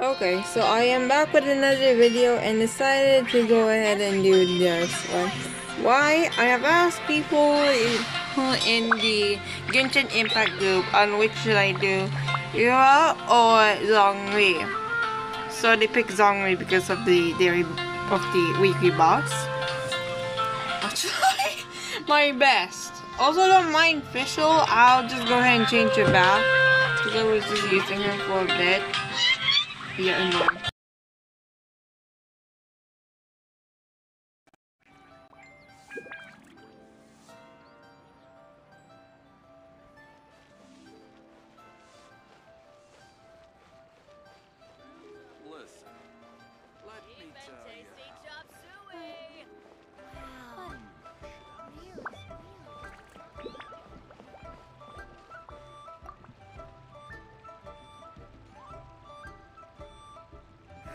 Okay, so I am back with another video and decided to go ahead and do this one. Why? I have asked people in the Genshin Impact group on which should I do, Ira or Zhongli. So they picked Zhongli because of the weekly boss. I'll try my best. Also, don't mind Fischl. I'll just go ahead and change her back because I was just using her for a bit. Yeah, and one. Listen, let me tell you.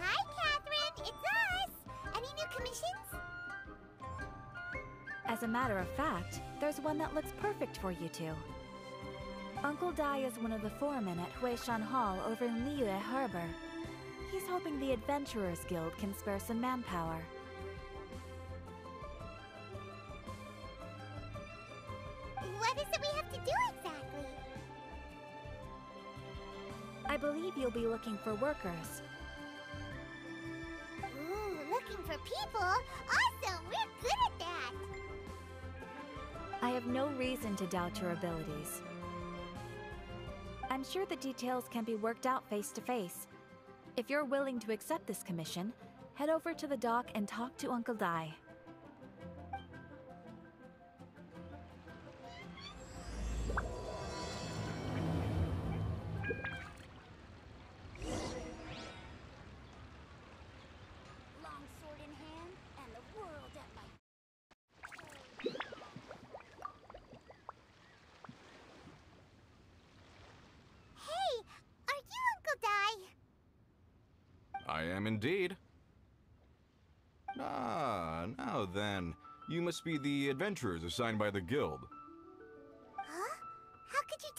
Hi, Catherine. It's us. Any new commissions? As a matter of fact, there's one that looks perfect for you two. Uncle Dai is one of the foremen at Huishan Hall over in Liyue Harbor. He's hoping the Adventurers Guild can spare some manpower. What is it we have to do exactly? I believe you'll be looking for workers. Ooh, looking for people? Awesome! We're good at that! I have no reason to doubt your abilities. I'm sure the details can be worked out face to face. If you're willing to accept this commission, head over to the dock and talk to Uncle Dai. Long sword in hand, and the world at my... Hey! Are you Uncle Dai? I am indeed. Ah, now then. You must be the adventurers assigned by the guild. Huh? How could you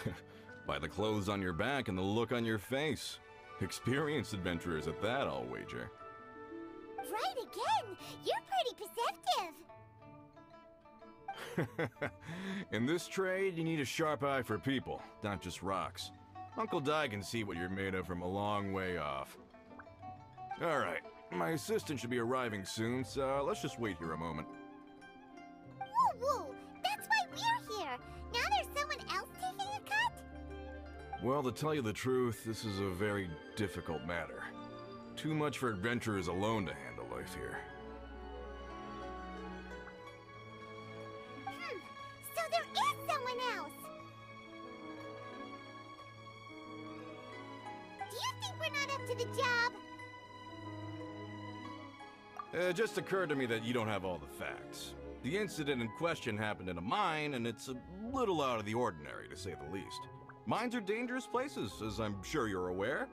tell? By the clothes on your back and the look on your face. Experienced adventurers at that, I'll wager. Right again! You're pretty perceptive! In this trade, you need a sharp eye for people, not just rocks. Uncle Dai can see what you're made of from a long way off. Alright, my assistant should be arriving soon, so let's just wait here a moment. Woo woo! That's why we're here! Now there's someone else taking a cut? Well, to tell you the truth, this is a very difficult matter. Too much for adventurers alone to handle life here. So there is someone else! Do you think we're not up to the job? It just occurred to me that you don't have all the facts. The incident in question happened in a mine, and it's a little out of the ordinary, to say the least. Mines are dangerous places, as I'm sure you're aware.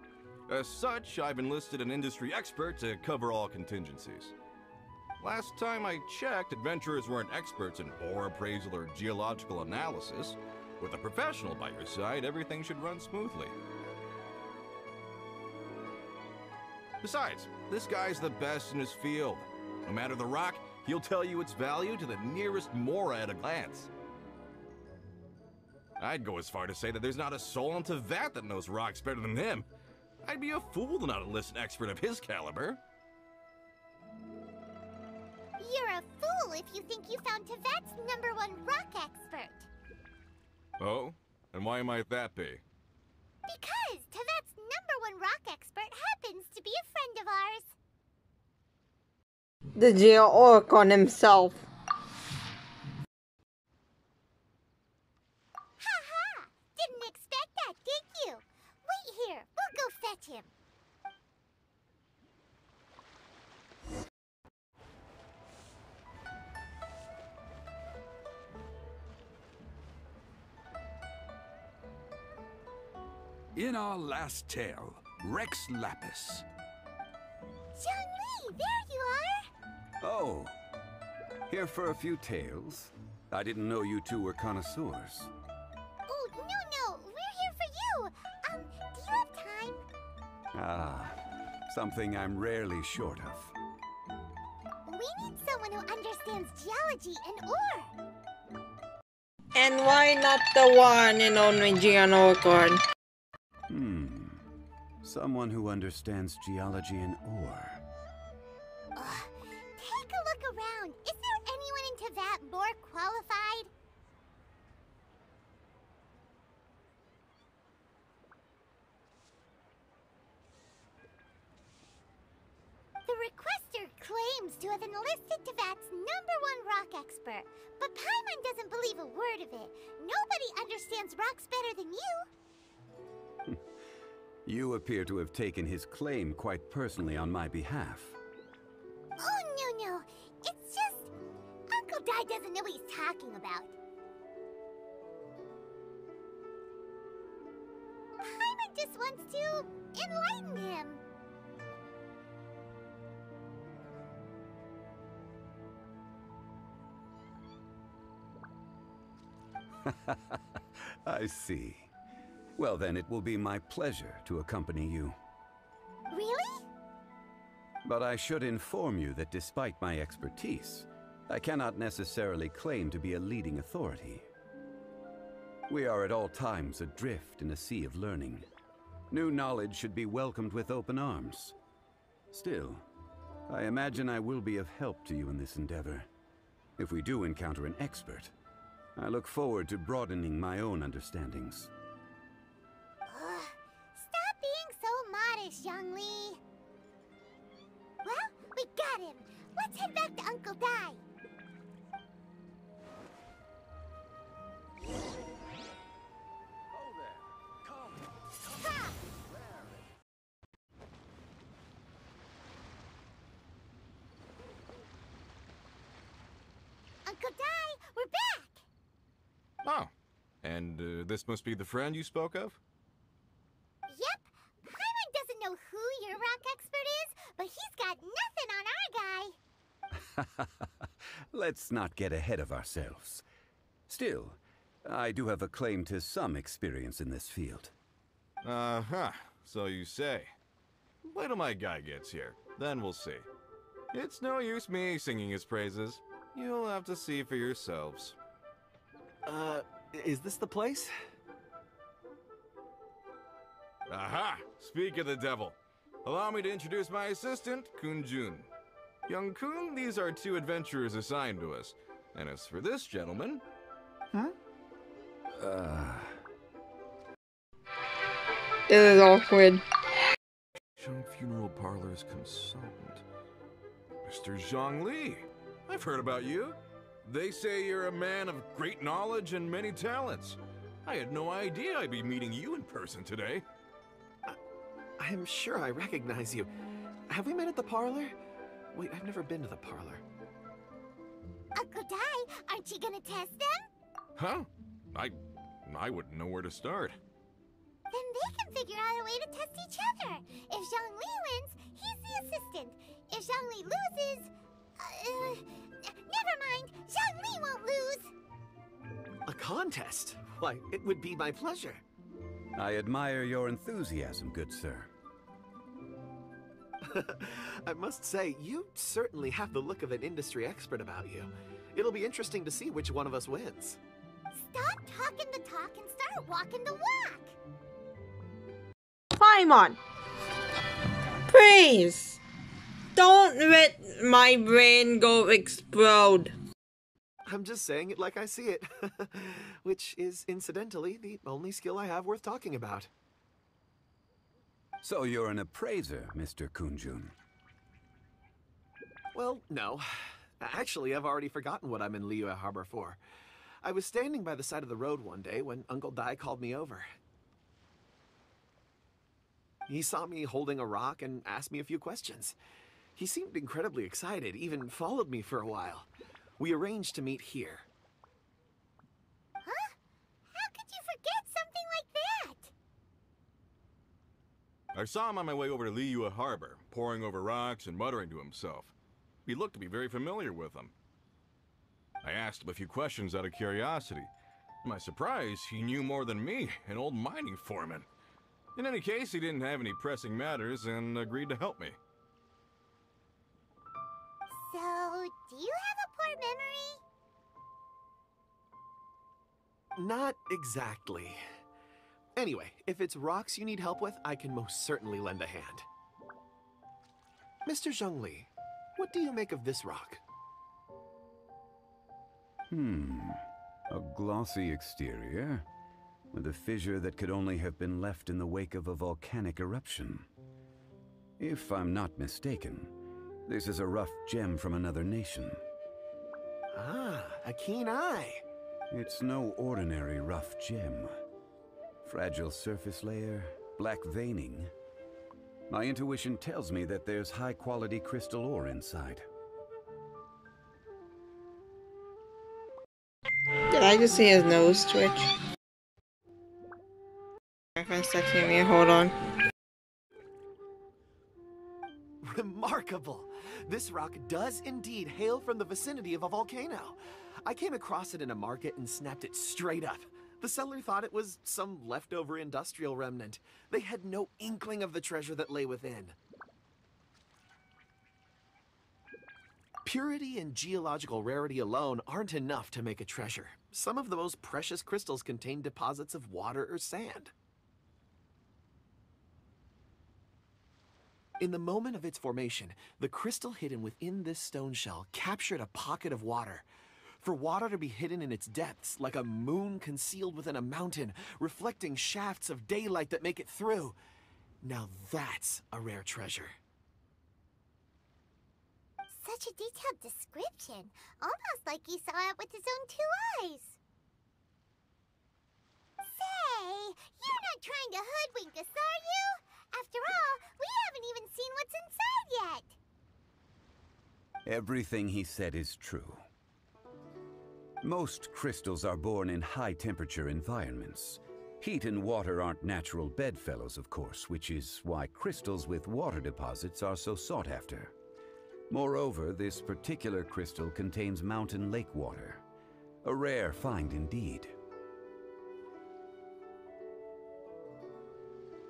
As such, I've enlisted an industry expert to cover all contingencies. Last time I checked, adventurers weren't experts in ore appraisal or geological analysis. With a professional by your side, everything should run smoothly. Besides, this guy's the best in his field. No matter the rock, he'll tell you its value to the nearest mora at a glance. I'd go as far to say that there's not a soul in Teyvat that knows rocks better than him. I'd be a fool to not enlist an expert of his caliber. You're a fool if you think you found Teyvat's #1 rock expert. Oh? And why might that be? Because Teyvat's #1 rock expert happens to be a friend of ours. The jail orc on himself. Ha! Didn't expect that, did you? Wait here. We'll go fetch him. In our last tale, Rex Lapis. Zhongli, there you are. Oh, here for a few tales. I didn't know you two were connoisseurs. Oh, no. We're here for you. Do Ah, something I'm rarely short of. We need someone who understands geology and ore. And why not the one and only Giannocorn? Someone who understands geology and ore. Take a look around. Is there anyone in Teyvat more qualified? The requester claims to have enlisted Teyvat's #1 rock expert, but Paimon doesn't believe a word of it. Nobody understands rocks better than you. You appear to have taken his claim quite personally on my behalf. Oh, no. It's just... Uncle Dai doesn't know what he's talking about. Paimon just wants to enlighten him. I see. Well then, it will be my pleasure to accompany you. Really? But I should inform you that despite my expertise, I cannot necessarily claim to be a leading authority. We are at all times adrift in a sea of learning. New knowledge should be welcomed with open arms. Still, I imagine I will be of help to you in this endeavor. If we do encounter an expert, I look forward to broadening my own understandings. Stop being so modest, Zhongli. Well, we got him. Let's head back to Uncle Dai. Uncle Dai, we're back! Oh, and this must be the friend you spoke of? Yep. Paimon doesn't know who your rock expert is, but he's got nothing on our guy. Let's not get ahead of ourselves. Still, I do have a claim to some experience in this field. Uh-huh, so you say. Wait till my guy gets here, then we'll see. It's no use me singing his praises. You'll have to see for yourselves. Is this the place? Aha! Speak of the devil. Allow me to introduce my assistant, Kun-jun. Young Kun, these are 2 adventurers assigned to us. And as for this gentleman... This is awkward. Sheng Funeral Parlor's consultant. Mr. Zhongli. I've heard about you. They say you're a man of great knowledge and many talents. I had no idea I'd be meeting you in person today. I'm sure I recognize you. Have we met at the parlor? Wait, I've never been to the parlor. Uncle Dai, aren't you gonna test them? Huh? I wouldn't know where to start. Then they can figure out a way to test each other. If Zhongli wins, he's the assistant. If Zhongli loses... never mind. Zhongli won't lose. A contest? Why, it would be my pleasure. I admire your enthusiasm, good sir. I must say, you certainly have the look of an industry expert about you. It'll be interesting to see which one of us wins. Stop talking the talk and start walking the walk. Paimon! Please! Don't let my brain go explode. I'm just saying it like I see it. Which is, incidentally, the only skill I have worth talking about. So you're an appraiser, Mr. Kun-jun. Well, no. Actually, I've already forgotten what I'm in Liyue Harbor for. I was standing by the side of the road one day when Uncle Dai called me over. He saw me holding a rock and asked me a few questions. He seemed incredibly excited, even followed me for a while. We arranged to meet here. Huh? How could you forget something like that? I saw him on my way over to Liyue Harbor, poring over rocks and muttering to himself. He looked to be very familiar with them. I asked him a few questions out of curiosity. To my surprise, he knew more than me, an old mining foreman. In any case, he didn't have any pressing matters and agreed to help me. So, do you have a poor memory? Not exactly. Anyway, if it's rocks you need help with, I can most certainly lend a hand. Mr. Zhongli, what do you make of this rock? A glossy exterior, with a fissure that could only have been left in the wake of a volcanic eruption. If I'm not mistaken, this is a rough gem from another nation. Ah, a keen eye. It's no ordinary rough gem. Fragile surface layer, black veining. My intuition tells me that there's high-quality crystal ore inside. Did I just see his nose twitch? My friend's texting me, hold on. Remarkable! This rock does indeed hail from the vicinity of a volcano. I came across it in a market and snapped it straight up. The seller thought it was some leftover industrial remnant. They had no inkling of the treasure that lay within. Purity and geological rarity alone aren't enough to make a treasure. Some of the most precious crystals contain deposits of water or sand. In the moment of its formation, the crystal hidden within this stone shell captured a pocket of water. For water to be hidden in its depths, like a moon concealed within a mountain, reflecting shafts of daylight that make it through. Now that's a rare treasure. Such a detailed description. Almost like he saw it with his own 2 eyes. Say, you're not trying to hoodwink us, are you? After all, we haven't even seen what's inside yet. Everything he said is true. Most crystals are born in high-temperature environments. Heat and water aren't natural bedfellows, of course, which is why crystals with water deposits are so sought after. Moreover, this particular crystal contains mountain lake water. A rare find indeed.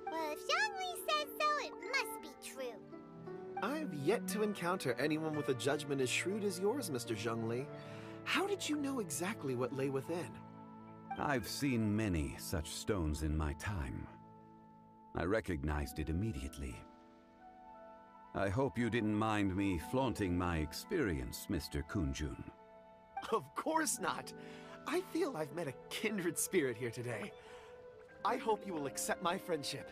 Well, if Zhongli says so, it must be true. I've yet to encounter anyone with a judgment as shrewd as yours, Mr. Zhongli. How did you know exactly what lay within? I've seen many such stones in my time. I recognized it immediately. I hope you didn't mind me flaunting my experience, Mr. Kunjun. Of course not. I feel I've met a kindred spirit here today. I hope you will accept my friendship.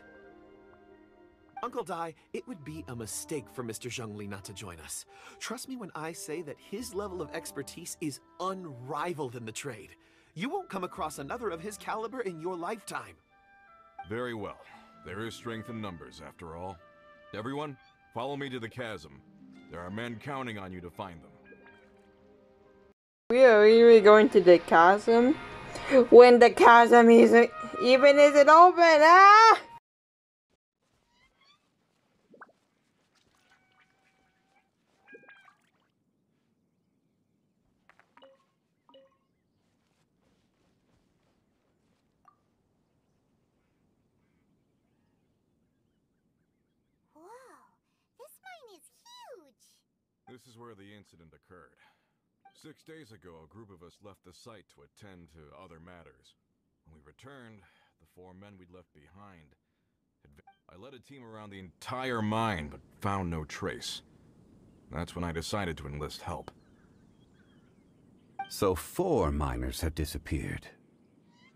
Uncle Dai, it would be a mistake for Mr. Zhongli not to join us. Trust me when I say that his level of expertise is unrivaled in the trade. You won't come across another of his caliber in your lifetime. Very well. There is strength in numbers, after all. Everyone, follow me to the chasm. There are men counting on you to find them. We are really going to the chasm? When the chasm isn't open, ah! This is where the incident occurred. 6 days ago, a group of us left the site to attend to other matters. When we returned, the 4 men we'd left behind I led a team around the entire mine, but found no trace. That's when I decided to enlist help. So 4 miners have disappeared.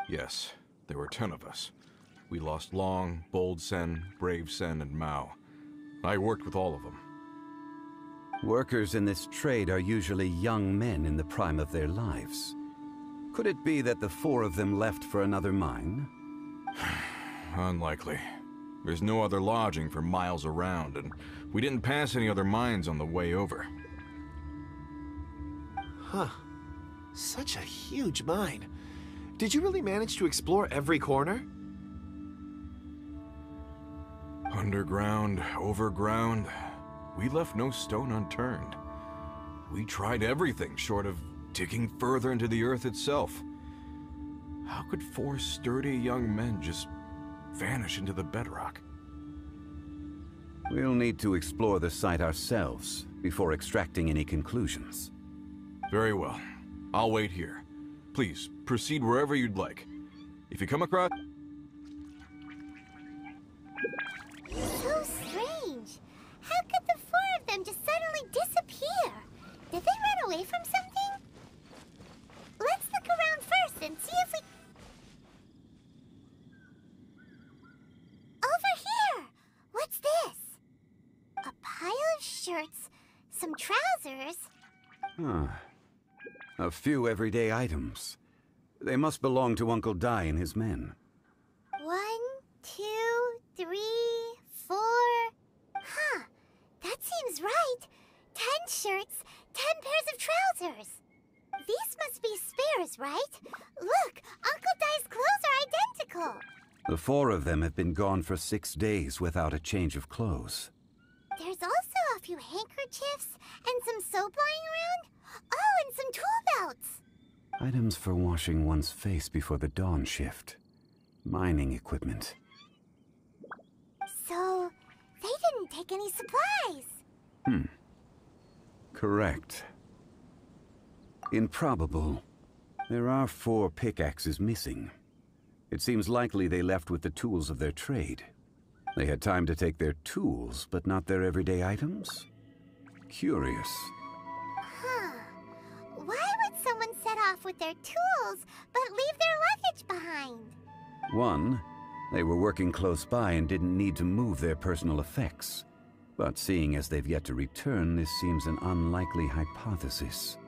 Yes, there were 10 of us. We lost Long, Bold Sen, Brave Sen, and Mao. I worked with all of them. Workers in this trade are usually young men in the prime of their lives. Could it be that the 4 of them left for another mine? Unlikely. There's no other lodging for miles around, and we didn't pass any other mines on the way over. Huh. Such a huge mine. Did you really manage to explore every corner? Underground, overground. We left no stone unturned. We tried everything short of digging further into the earth itself. How could 4 sturdy young men just vanish into the bedrock. We'll need to explore the site ourselves before extracting any conclusions. Very well. I'll wait here. Please, proceed wherever you'd like. If you come across... So strange. How could the four of them just suddenly disappear? Did they run away from something? Let's look around first and see if we... Over here! What's this? A pile of shirts, some trousers. A few everyday items. They must belong to Uncle Dai and his men. 1, 2, 3, 4. Huh. That seems right. 10 shirts, 10 pairs of trousers. These must be spares, right? Look, Uncle Dai's clothes are identical. The four of them have been gone for 6 days without a change of clothes. There's also a few handkerchiefs and some soap lying around. Oh, and some tool belts. Items for washing one's face before the dawn shift. Mining equipment. So, they didn't take any supplies. Correct. Improbable. There are 4 pickaxes missing. It seems likely they left with the tools of their trade. They had time to take their tools, but not their everyday items? Curious. Huh. Why would someone set off with their tools, but leave their luggage behind? 1, they were working close by and didn't need to move their personal effects. But seeing as they've yet to return, this seems an unlikely hypothesis.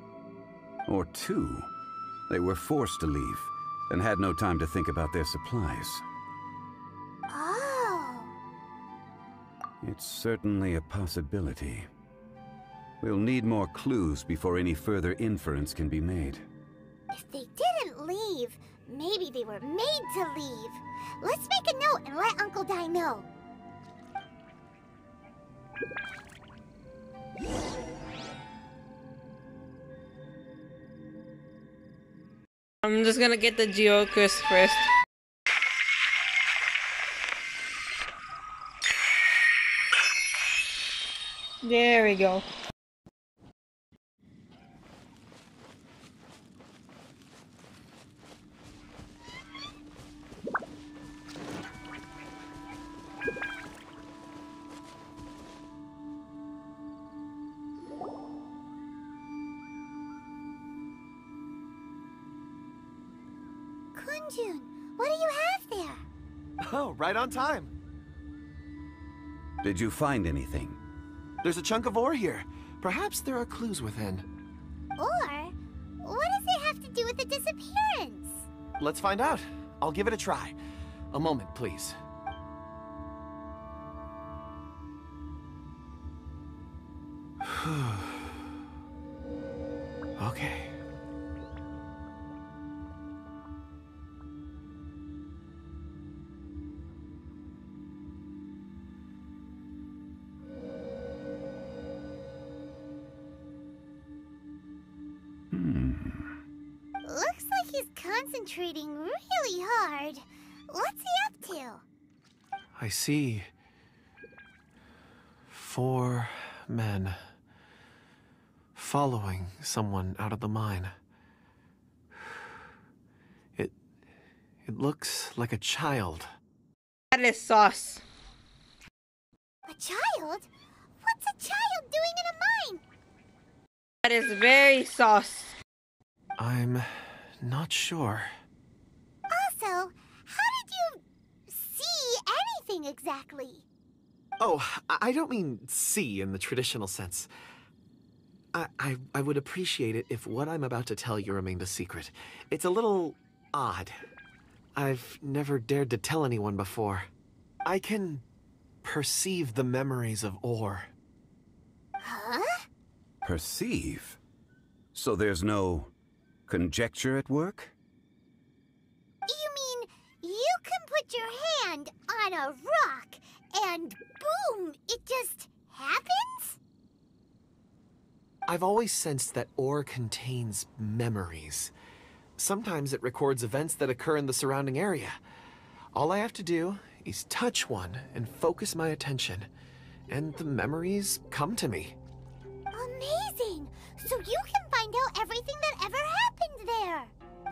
Or 2, they were forced to leave and had no time to think about their supplies. Oh. It's certainly a possibility. We'll need more clues before any further inference can be made. If they didn't leave, maybe they were made to leave. Let's make a note and let Uncle Dai know. I'm just gonna get the geocache first. There we go. Kunjun, what do you have there? Oh, right on time. Did you find anything? There's a chunk of ore here. Perhaps there are clues within. Or, what does it have to do with the disappearance? Let's find out. I'll give it a try. A moment, please. Okay. Looks like he's concentrating really hard. What's he up to? I see 4 men following someone out of the mine. It looks like a child. That is sauce. A child? What's a child doing in a mine? That is very sauce. I'm not sure. Also, how did you see anything exactly? Oh, I don't mean see in the traditional sense. I would appreciate it if what I'm about to tell you remained a secret. It's a little odd. I've never dared to tell anyone before. I can perceive the memories of ore. Huh? Perceive? So there's no conjecture at work? You mean you can put your hand on a rock and boom, it just happens? I've always sensed that ore contains memories. Sometimes it records events that occur in the surrounding area. All I have to do is touch one and focus my attention, and the memories come to me. Amazing! So you can find out everything that ever happened there.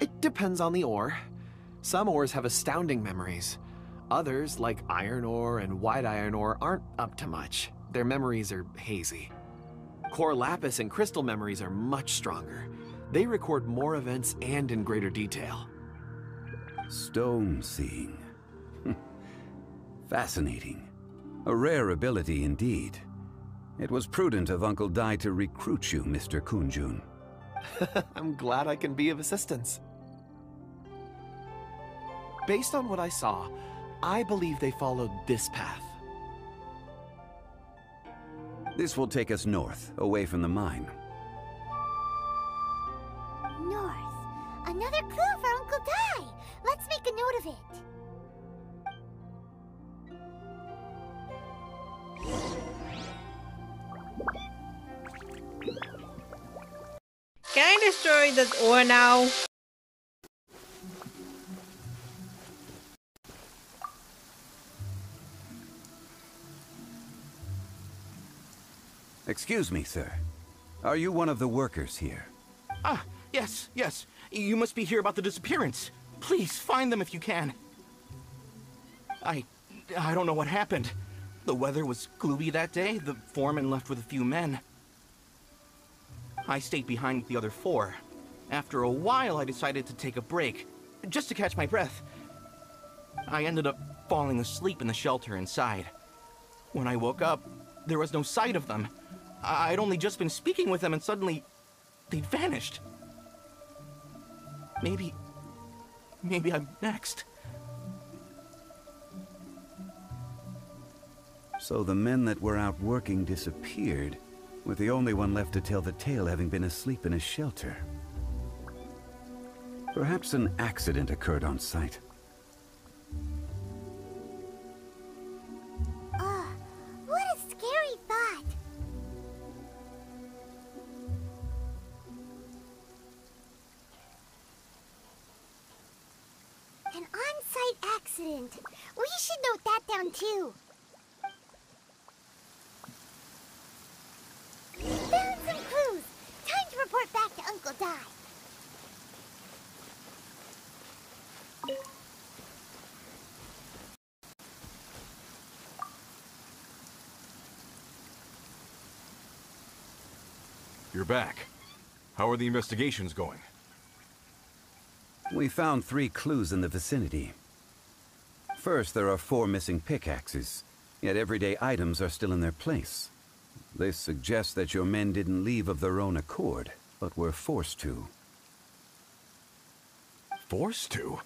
It depends on the ore. Some ores have astounding memories. Others, like iron ore and white iron ore, aren't up to much. Their memories are hazy. Core lapis and crystal memories are much stronger. They record more events and in greater detail. Stone seeing. Fascinating. A rare ability indeed. It was prudent of Uncle Dai to recruit you, Mr. Kunjun. I'm glad I can be of assistance. Based on what I saw, I believe they followed this path. This will take us north, away from the mine. North. Another clue for Uncle Dai. Let's make a note of it. Can I destroy that ore now? Excuse me, sir. Are you one of the workers here? Ah, yes. You must be here about the disappearance. Please, find them if you can. I don't know what happened. The weather was gloomy that day. The foreman left with a few men. I stayed behind with the other 4. After a while, I decided to take a break, just to catch my breath. I ended up falling asleep in the shelter inside. When I woke up, there was no sight of them. I'd only just been speaking with them and suddenly, they'd vanished. Maybe I'm next. So the men that were out working disappeared, with the only one left to tell the tale having been asleep in a shelter. Perhaps an accident occurred on site. What a scary thought. An on-site accident. We should note that down too. Found some clues. Time to report back to Uncle Dai. You're back. How are the investigations going? We found 3 clues in the vicinity. First, there are 4 missing pickaxes, yet everyday items are still in their place. This suggests that your men didn't leave of their own accord, but were forced to. Forced to?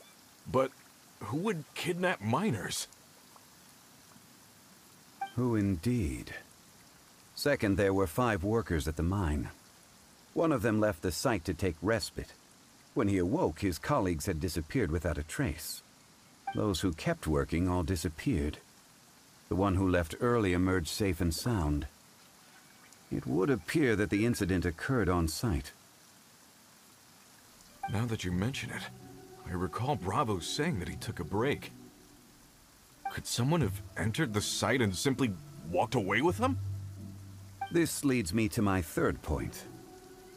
But who would kidnap miners? Who indeed? Second, there were 5 workers at the mine. One of them left the site to take respite. When he awoke, his colleagues had disappeared without a trace. Those who kept working all disappeared. The one who left early emerged safe and sound. It would appear that the incident occurred on site. Now that you mention it, I recall Bravo saying that he took a break. Could someone have entered the site and simply walked away with them? This leads me to my third point.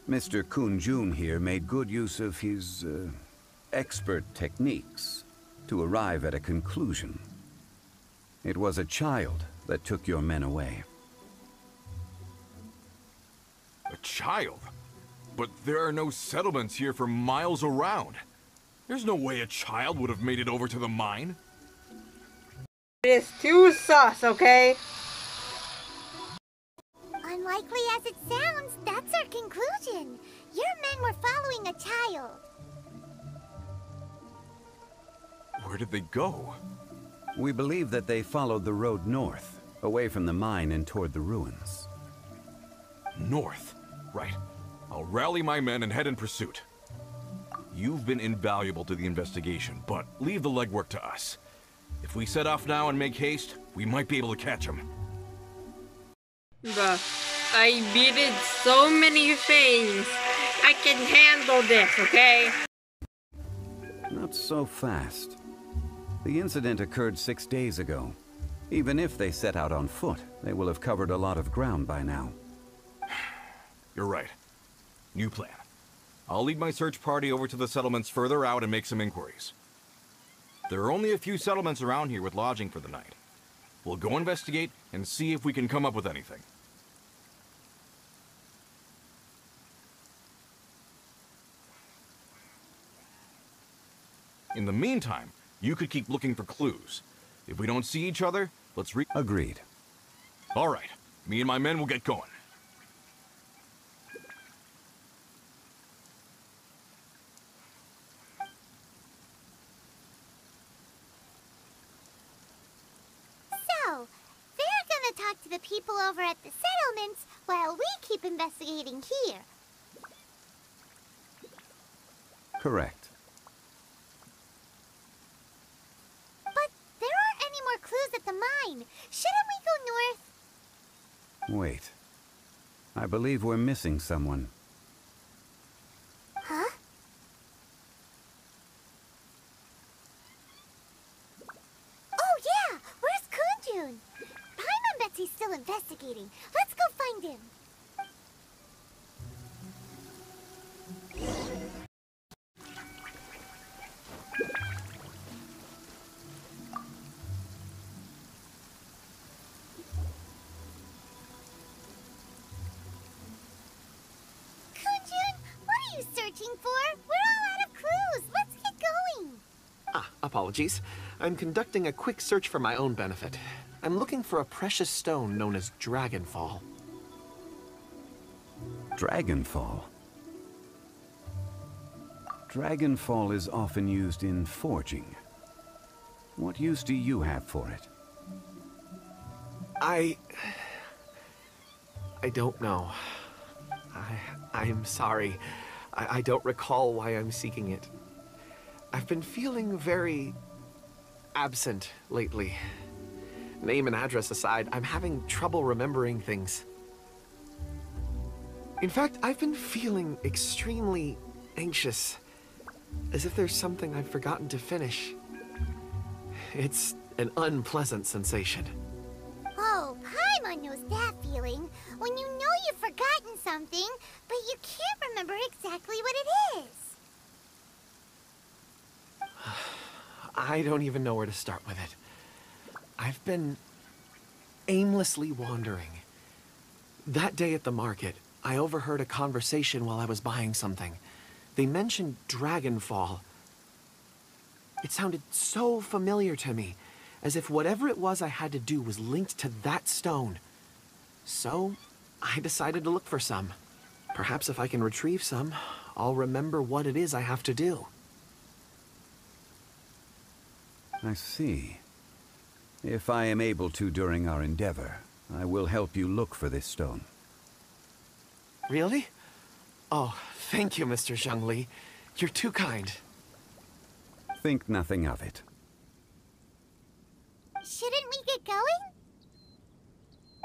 Mr. Kunjun here made good use of his, expert techniques to arrive at a conclusion. It was a child that took your men away. A child? But there are no settlements here for miles around. There's no way a child would have made it over to the mine. It is too sus, okay? Unlikely as it sounds, that's our conclusion. Your men were following a child. Where did they go? We believe that they followed the road north, away from the mine and toward the ruins. North. Right. I'll rally my men and head in pursuit. You've been invaluable to the investigation, but leave the legwork to us. If we set off now and make haste, we might be able to catch them. Bruh, I beated so many things. I can handle this, okay? Not so fast. The incident occurred 6 days ago. Even if they set out on foot, they will have covered a lot of ground by now. You're right. New plan. I'll lead my search party over to the settlements further out and make some inquiries. There are only a few settlements around here with lodging for the night. We'll go investigate and see if we can come up with anything. In the meantime, you could keep looking for clues. If we don't see each other, let's Agreed. All right. Me and my men will get going. So, they're gonna talk to the people over at the settlements while we keep investigating here. Correct. But there aren't any more clues at the mine. Shouldn't we go north? Wait. I believe we're missing someone. Huh? Oh yeah! Where's Kunjun? Paimon bets he's still investigating. Let's go find him. Kunjun, what are you searching for? We're all out of clues. Let's get going. Ah, apologies. I'm conducting a quick search for my own benefit. I'm looking for a precious stone known as Dragonfall. Dragonfall. Dragonfall is often used in forging. What use do you have for it? I don't know. I'm sorry. I don't recall why I'm seeking it. I've been feeling very absent lately. Name and address aside, I'm having trouble remembering things. In fact, I've been feeling extremely anxious, as if there's something I've forgotten to finish. It's an unpleasant sensation. Oh, Paimon knows that feeling. When you know you've forgotten something, but you can't remember exactly what it is. I don't even know where to start with it. I've been aimlessly wandering. That day at the market, I overheard a conversation while I was buying something. They mentioned Dragonfall. It sounded so familiar to me, as if whatever it was I had to do was linked to that stone. So, I decided to look for some. Perhaps if I can retrieve some, I'll remember what it is I have to do. I see. If I am able to during our endeavor, I will help you look for this stone. Really? Oh, thank you, Mr. Zhongli. You're too kind. Think nothing of it. Shouldn't we get going?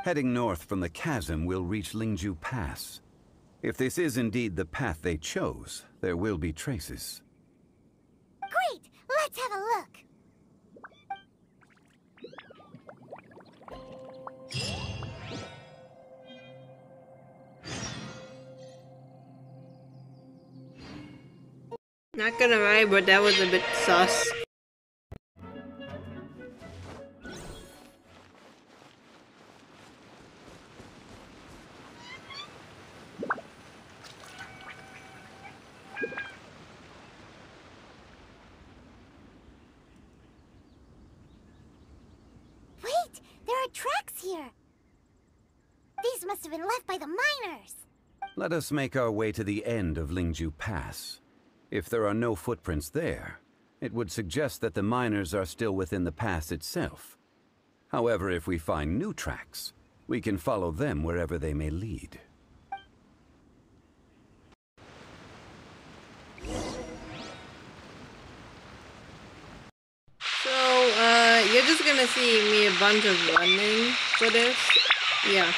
Heading north from the chasm, we'll reach Lingju Pass. If this is indeed the path they chose, there will be traces. Great! Let's have a look. Not gonna lie, but that was a bit sus. Wait! There are tracks here! These must have been left by the miners! Let us make our way to the end of Lingju Pass. If there are no footprints there, it would suggest that the miners are still within the pass itself. However, if we find new tracks, we can follow them wherever they may lead. So, you're just gonna see me a bunch of running for this? Yeah.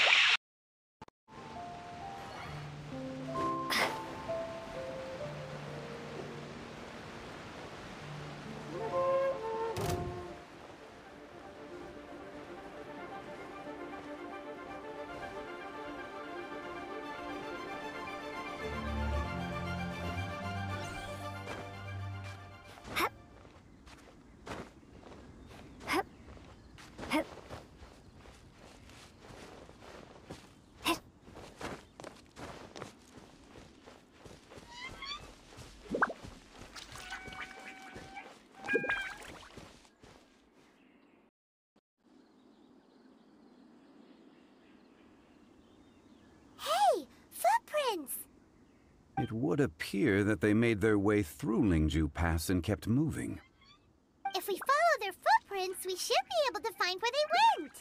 would appear that they made their way through Lingju Pass and kept moving. If we follow their footprints, we should be able to find where they went.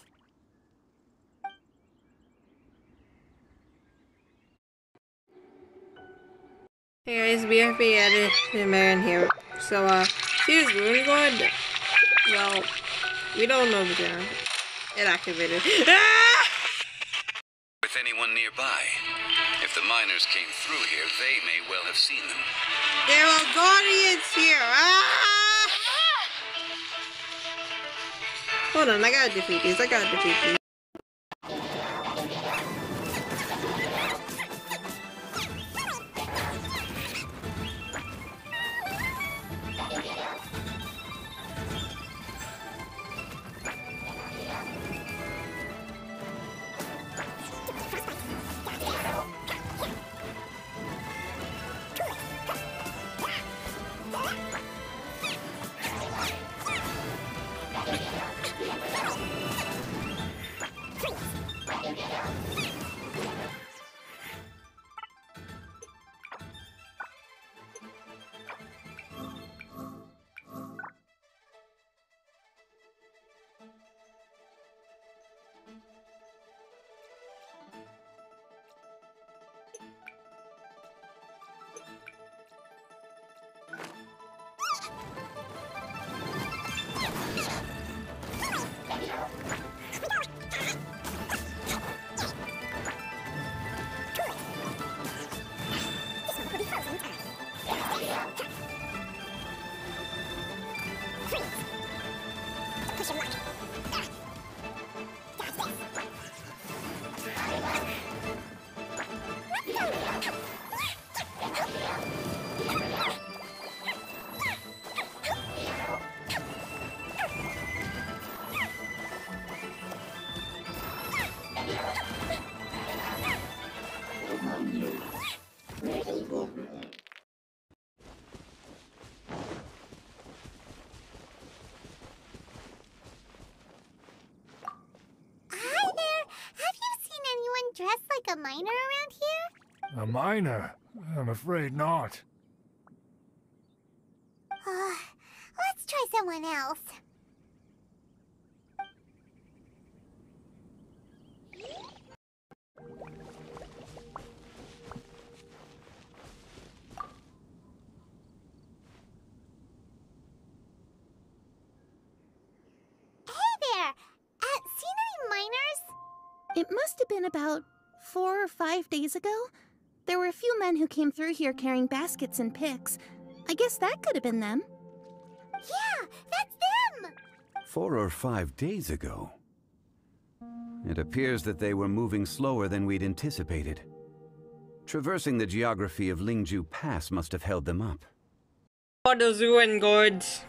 Hey guys, BFB added to Marin here. So, she's really good. Well, we don't know the channel. It activated. Ah! With anyone nearby, if the miners came through here, they may well have seen them. There are guardians here! Ah! Hold on, I gotta defeat these. Dressed like a miner around here? A miner? I'm afraid not. Let's try someone else. Hey there! Seen any miners? It must have been about 4 or 5 days ago. There were a few men who came through here carrying baskets and picks. I guess that could have been them. Yeah, that's them! 4 or 5 days ago. It appears that they were moving slower than we'd anticipated. Traversing the geography of Lingju Pass must have held them up. Oh, those ruined guards.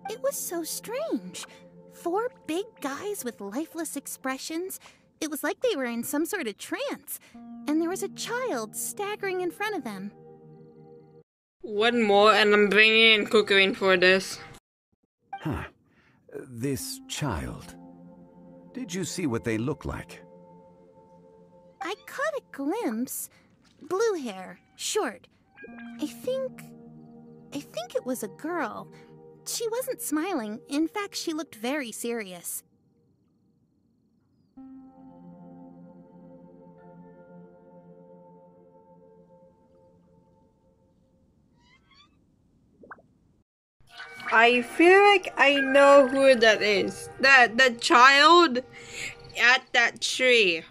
It was so strange. 4 big guys with lifeless expressions. It was like they were in some sort of trance. And there was a child staggering in front of them. One more and I'm bringing in cooking for this. Huh. This child. Did you see what they look like? I caught a glimpse. Blue hair, short. I think it was a girl. She wasn't smiling. In fact, she looked very serious. I feel like I know who that is. The child at that tree.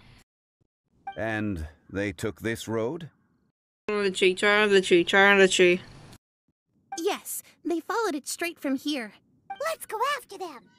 And they took this road? The tree. Yes, they followed it straight from here. Let's go after them.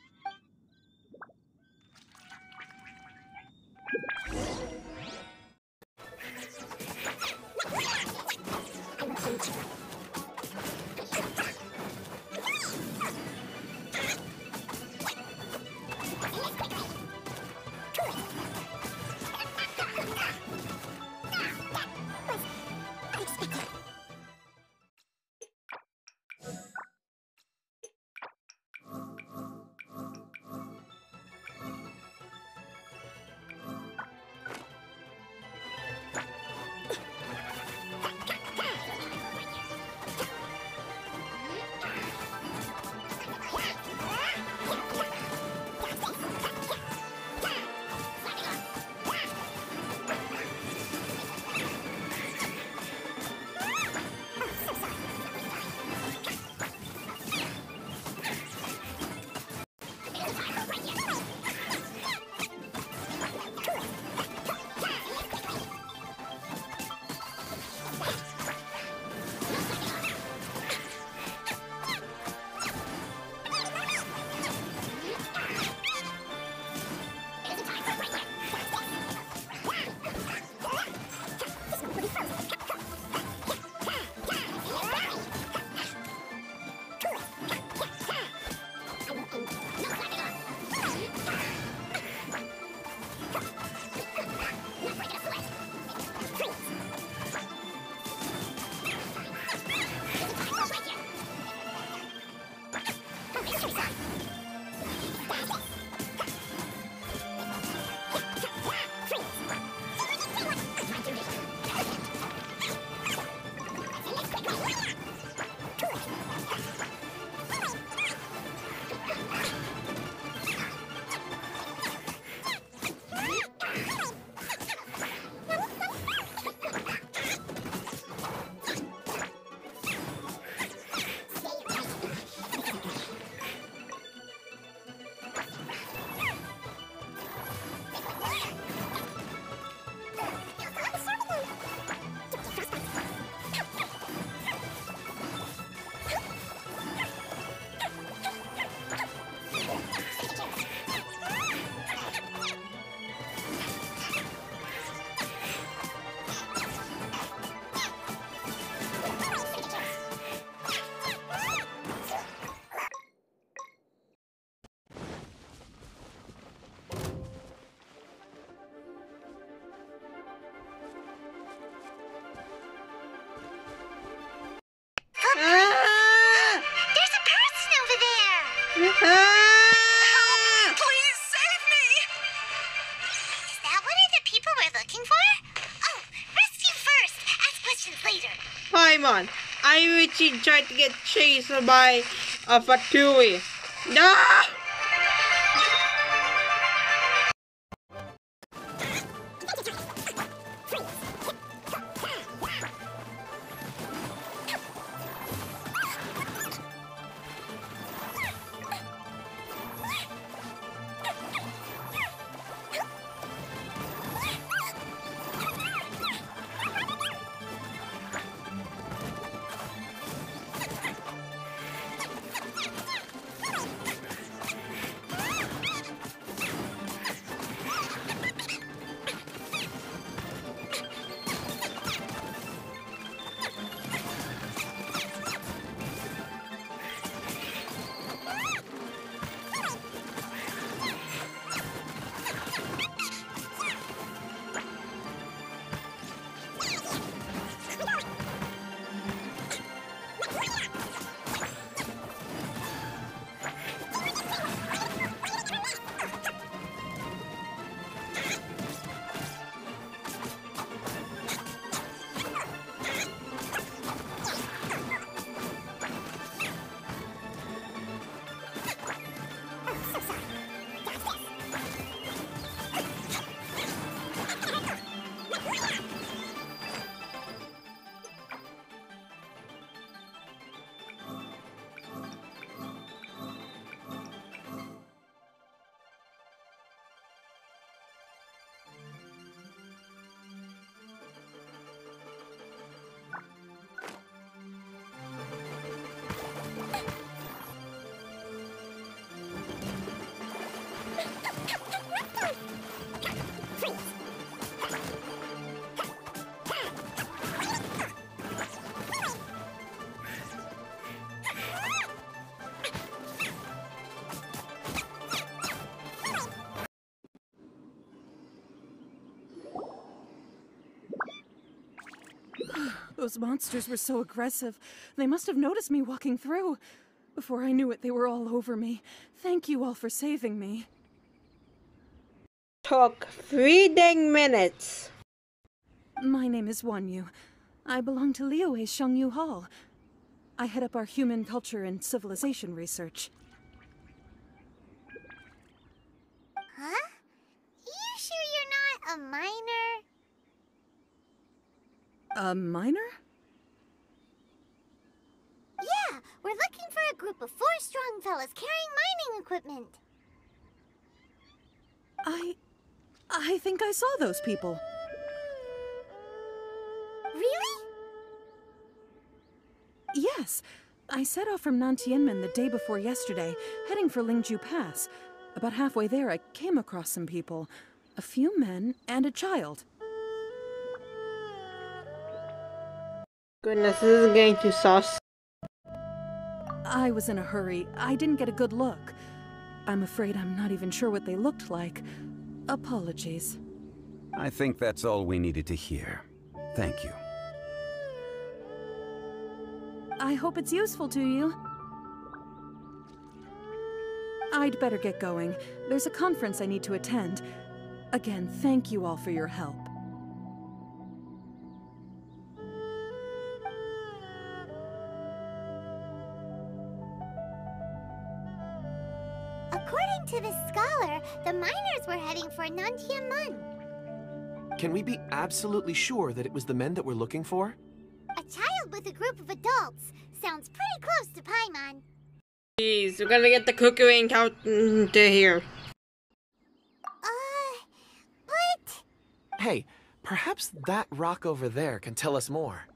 Paimon. I Richie tried to get chased by a Fatui. No! Those monsters were so aggressive. They must have noticed me walking through. Before I knew it, they were all over me. Thank you all for saving me. Took 3 dang minutes. My name is Wanyu. I belong to Liyue's Shangyu Hall. I head up our human culture and civilization research. Huh? You sure you're not a minor? A minor? Yeah, we're looking for a group of 4 strong fellas carrying mining equipment. I think I saw those people. Really? Yes. I set off from Nantianmen the day before yesterday, heading for Lingju Pass. About halfway there, I came across some people. A few men and a child. Goodness, this is getting too saucy. I was in a hurry. I didn't get a good look. I'm afraid I'm not even sure what they looked like. Apologies. I think that's all we needed to hear. Thank you. I hope it's useful to you. I'd better get going. There's a conference I need to attend. Again, thank you all for your help. According to this scholar, the miners were heading for Nantianmen. Can we be absolutely sure that it was the men that we're looking for? A child with a group of adults. Sounds pretty close to Paimon. Jeez, we're gonna get the cooking count to here. But... Hey, perhaps that rock over there can tell us more.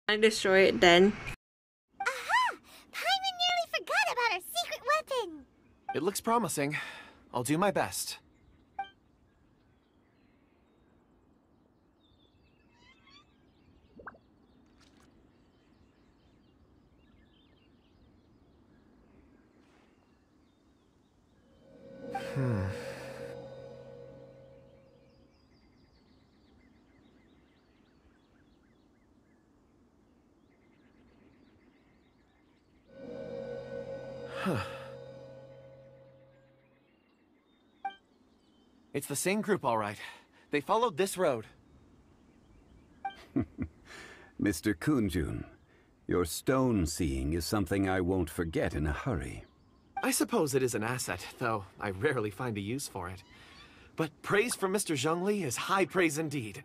I destroy it then. Aha! Paimon nearly forgot about our secret weapon! It looks promising. I'll do my best. It's the same group, all right. They followed this road. Mr. Kunjun, your stone seeing is something I won't forget in a hurry. I suppose it is an asset, though I rarely find a use for it. But praise from Mr. Zhongli is high praise indeed.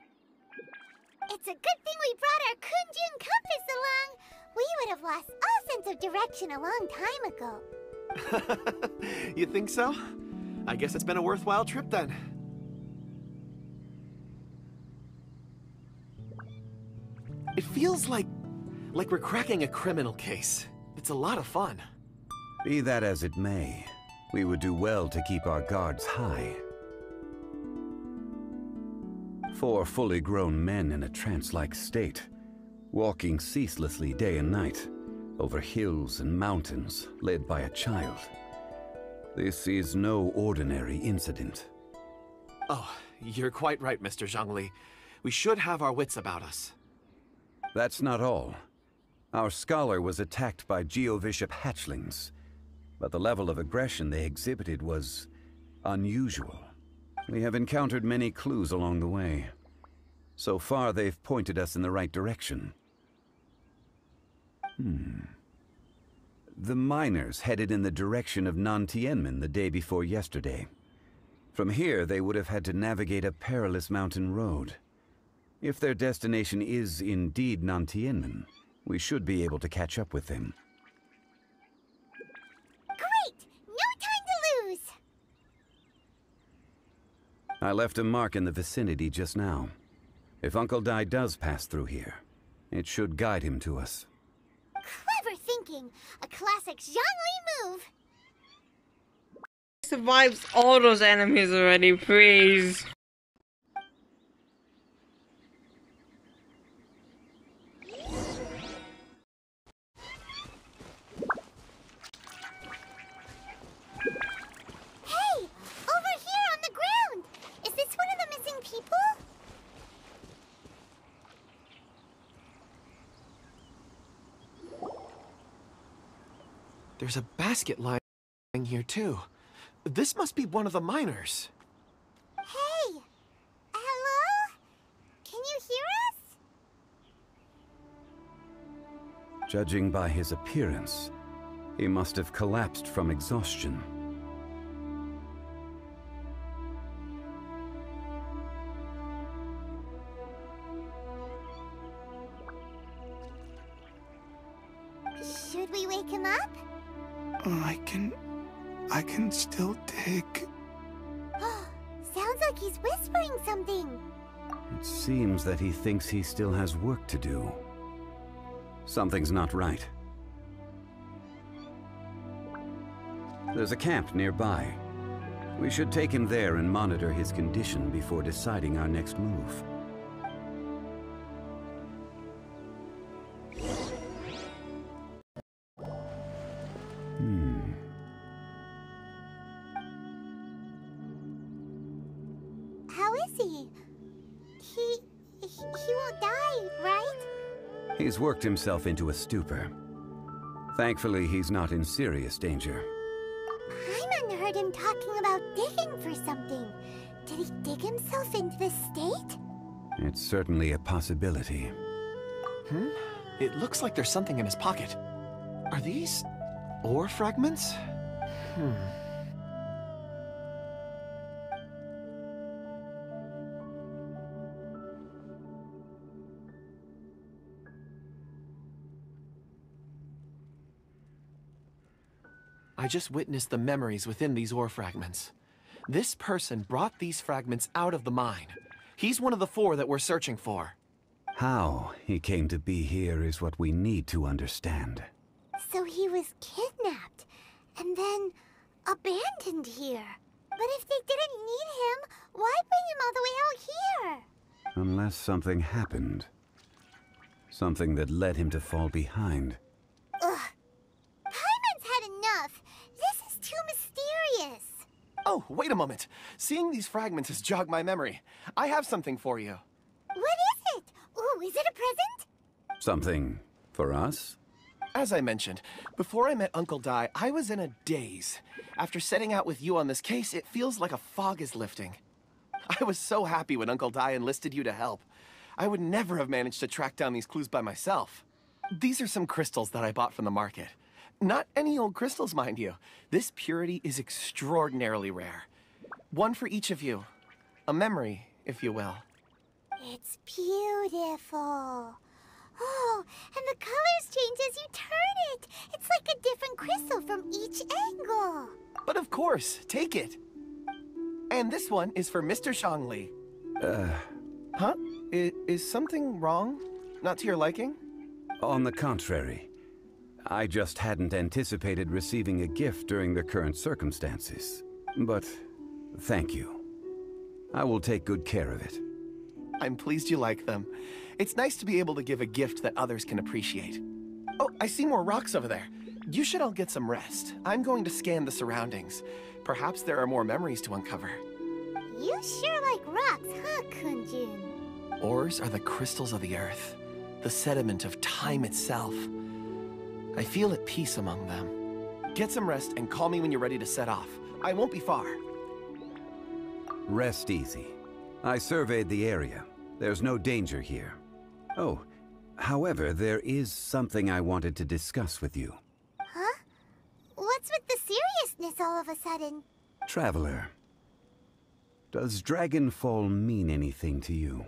It's a good thing we brought our Kunjun compass along. We would have lost all sense of direction a long time ago. You think so? I guess it's been a worthwhile trip then. It feels like we're cracking a criminal case. It's a lot of fun. Be that as it may, we would do well to keep our guards high. 4 fully grown men in a trance-like state, walking ceaselessly day and night, over hills and mountains, led by a child. This is no ordinary incident. Oh, you're quite right, Mr. Zhongli. We should have our wits about us. That's not all. Our scholar was attacked by Geovishap hatchlings, but the level of aggression they exhibited was unusual. We have encountered many clues along the way. So far, they've pointed us in the right direction. The miners headed in the direction of Nantianmen the day before yesterday. From here, they would have had to navigate a perilous mountain road. If their destination is indeed Nantianmen, we should be able to catch up with them. Great! No time to lose! I left a mark in the vicinity just now. If Uncle Dai does pass through here, it should guide him to us. Clever thinking! A classic Zhongli move! Survives all those enemies already, please. Hey! Over here on the ground! Is this one of the missing people? There's a basket lying here too. This must be one of the miners. Hey! Hello? Can you hear us? Judging by his appearance, he must have collapsed from exhaustion. Should we wake him up? I can still dig. Sounds like he's whispering something. It seems that he thinks he still has work to do. Something's not right. There's a camp nearby. We should take him there and monitor his condition before deciding our next move. How is he? He won't die, right? He's worked himself into a stupor. Thankfully, he's not in serious danger. Paimon heard him talking about digging for something. Did he dig himself into this state? It's certainly a possibility. It looks like there's something in his pocket. Are these ore fragments? I just witnessed the memories within these ore fragments. This person brought these fragments out of the mine. He's one of the 4 that we're searching for. How he came to be here is what we need to understand. So he was kidnapped, and then abandoned here. But if they didn't need him, why bring him all the way out here? Unless something happened. Something that led him to fall behind. Ugh. Paimon's had enough. This is too mysterious. Oh, wait a moment. Seeing these fragments has jogged my memory. I have something for you. What is it? Ooh, is it a present? Something for us? As I mentioned, before I met Uncle Dai, I was in a daze. After setting out with you on this case, it feels like a fog is lifting. I was so happy when Uncle Dai enlisted you to help. I would never have managed to track down these clues by myself. These are some crystals that I bought from the market. Not any old crystals, mind you. This purity is extraordinarily rare. One for each of you. A memory, if you will. It's beautiful. Oh, and the colors change as you turn it. It's like a different crystal from each angle. But of course, take it. And this one is for Mr. Zhongli. Huh? Is something wrong? Not to your liking? On the contrary. I just hadn't anticipated receiving a gift during the current circumstances. But thank you. I will take good care of it. I'm pleased you like them. It's nice to be able to give a gift that others can appreciate. Oh, I see more rocks over there. You should all get some rest. I'm going to scan the surroundings. Perhaps there are more memories to uncover. You sure like rocks, huh, Kunjun? Ores are the crystals of the earth, the sediment of time itself. I feel at peace among them. Get some rest and call me when you're ready to set off. I won't be far. Rest easy. I surveyed the area. There's no danger here. Oh, however, there is something I wanted to discuss with you. Huh? What's with the seriousness all of a sudden? Traveler, does Dragonfall mean anything to you?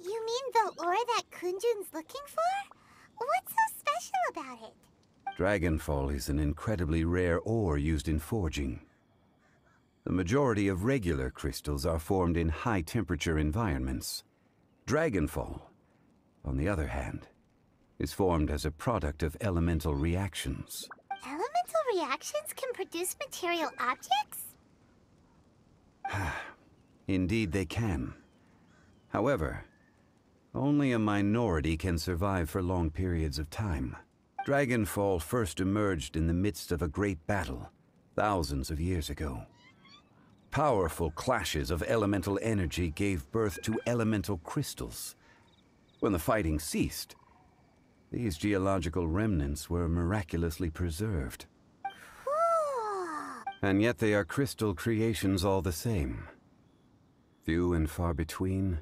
You mean the ore that Kunjun's looking for? What's so special about it? Dragonfall is an incredibly rare ore used in forging. The majority of regular crystals are formed in high-temperature environments. Dragonfall, on the other hand, is formed as a product of elemental reactions. Elemental reactions can produce material objects? Indeed they can. However, only a minority can survive for long periods of time. Dragonfall first emerged in the midst of a great battle, thousands of years ago. Powerful clashes of elemental energy gave birth to elemental crystals. When the fighting ceased, these geological remnants were miraculously preserved. Cool. And yet they are crystal creations all the same. Few and far between,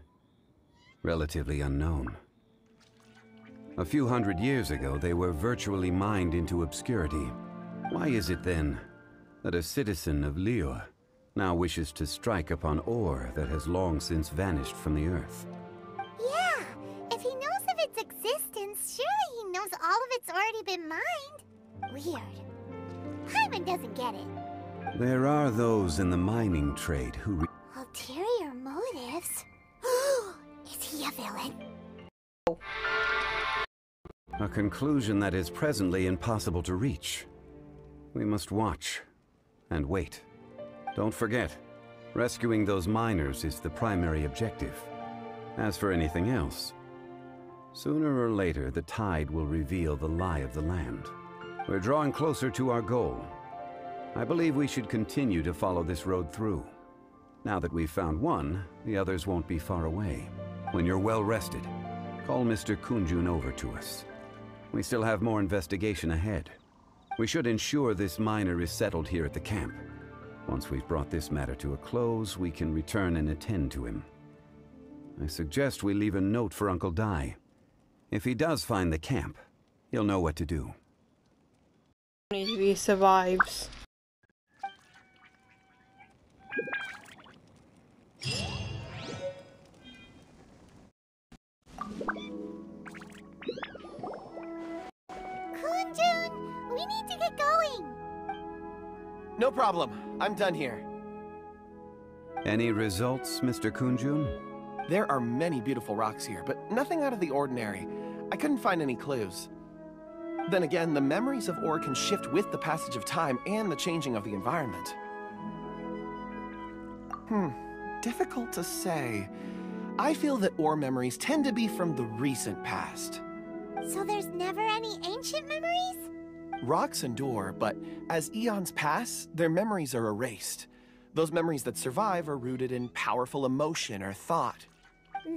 relatively unknown. A few hundred years ago, they were virtually mined into obscurity. Why is it then that a citizen of Liyue now wishes to strike upon ore that has long since vanished from the earth? Yeah, if he knows of its existence, surely he knows all of it's already been mined. Weird. Hyman doesn't get it. There are those in the mining trade who Ulterior motives? Is he a villain? a conclusion that is presently impossible to reach. We must watch and wait. Don't forget, rescuing those miners is the primary objective. As for anything else, sooner or later the tide will reveal the lie of the land. We're drawing closer to our goal. I believe we should continue to follow this road through. Now that we've found one, the others won't be far away. When you're well rested, call Mr. Kunjun over to us. We still have more investigation ahead. We should ensure this miner is settled here at the camp. Once we've brought this matter to a close, we can return and attend to him. I suggest we leave a note for Uncle Dai. If he does find the camp, he'll know what to do. If he survives. Kunjun, we need to get going. No problem. I'm done here. Any results, Mr. Kunjun? There are many beautiful rocks here, but nothing out of the ordinary. I couldn't find any clues. Then again, the memories of ore can shift with the passage of time and the changing of the environment. Difficult to say. I feel that ore memories tend to be from the recent past. So there's never any ancient memories? Rocks endure, but as eons pass, their memories are erased. Those memories that survive are rooted in powerful emotion or thought.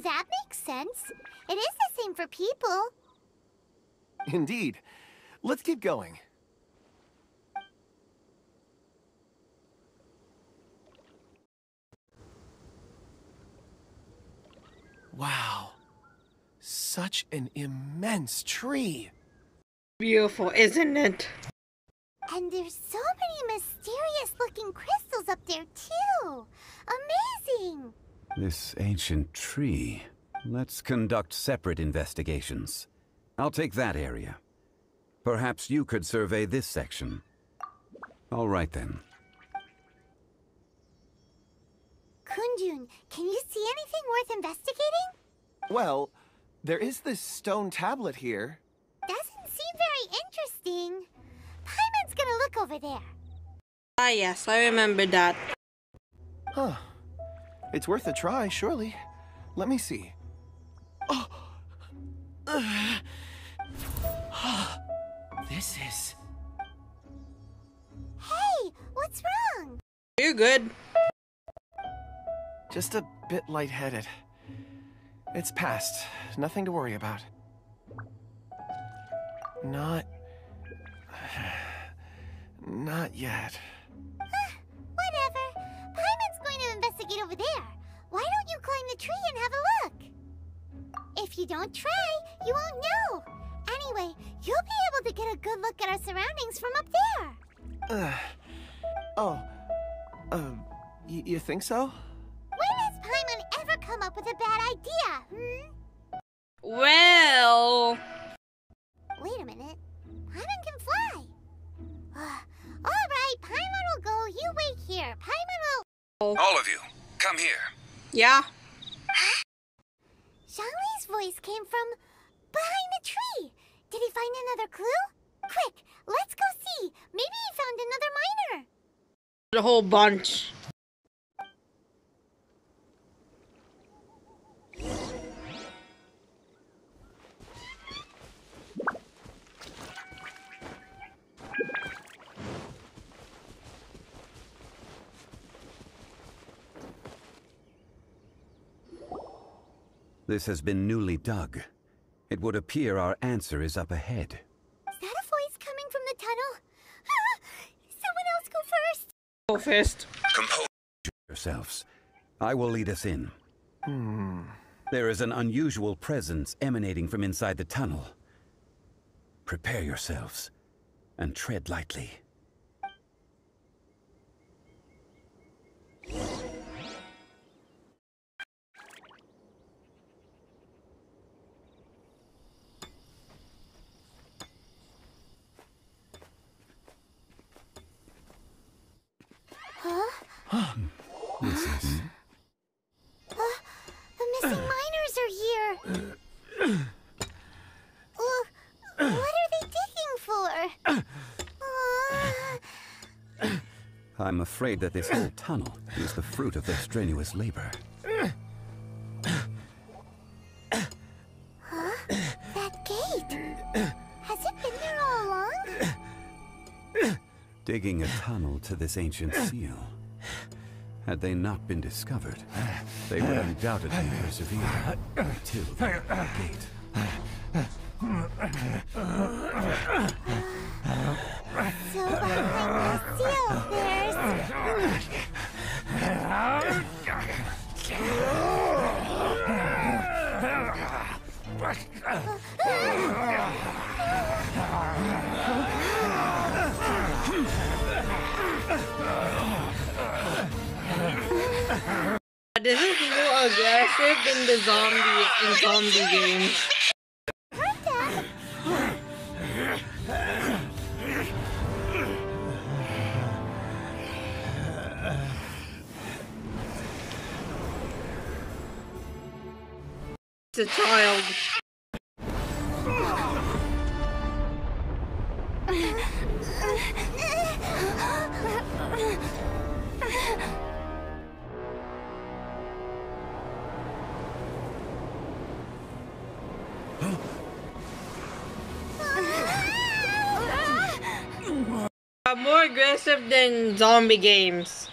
That makes sense. It is the same for people. Indeed. Let's keep going. Wow. Such an immense tree. Beautiful, isn't it? And there's so many mysterious looking crystals up there too. Amazing! This ancient tree. Let's conduct separate investigations. I'll take that area. Perhaps you could survey this section. All right then. Kunjun, can you see anything worth investigating? Well, there is this stone tablet here. Doesn't seem very interesting. Paimon's gonna look over there. Ah yes, I remember that. Huh. It's worth a try, surely. Let me see. Oh! This is... Hey, what's wrong? You're good. just a bit lightheaded. It's past. Nothing to worry about. Not yet. Whatever. Paimon's going to investigate over there. Why don't you climb the tree and have a look? If you don't try, you won't know. Anyway, you'll be able to get a good look at our surroundings from up there. You think so? When has Paimon ever come up with a bad idea, Well... Wait a minute. Paimon can fly. Alright, Paimon will go. You wait here. Paimon will... All of you, come here. Yeah? Zhongli's voice came from behind the tree. Did he find another clue? Quick, let's go see. Maybe he found another miner. The whole bunch. This has been newly dug. It would appear our answer is up ahead. Is that a voice coming from the tunnel? Someone else go first. Go first. Compose yourselves. I will lead us in. There is an unusual presence emanating from inside the tunnel. Prepare yourselves and tread lightly. This is... The missing miners are here. What are they digging for? I'm afraid that this whole tunnel is the fruit of their strenuous labor. That gate. Has it been there all along? Digging a tunnel to this ancient seal. Had they not been discovered, they would undoubtedly persevere until the gate. So behind the seal, there's... This is more aggressive than the zombie games. It's a child. More aggressive than zombie games.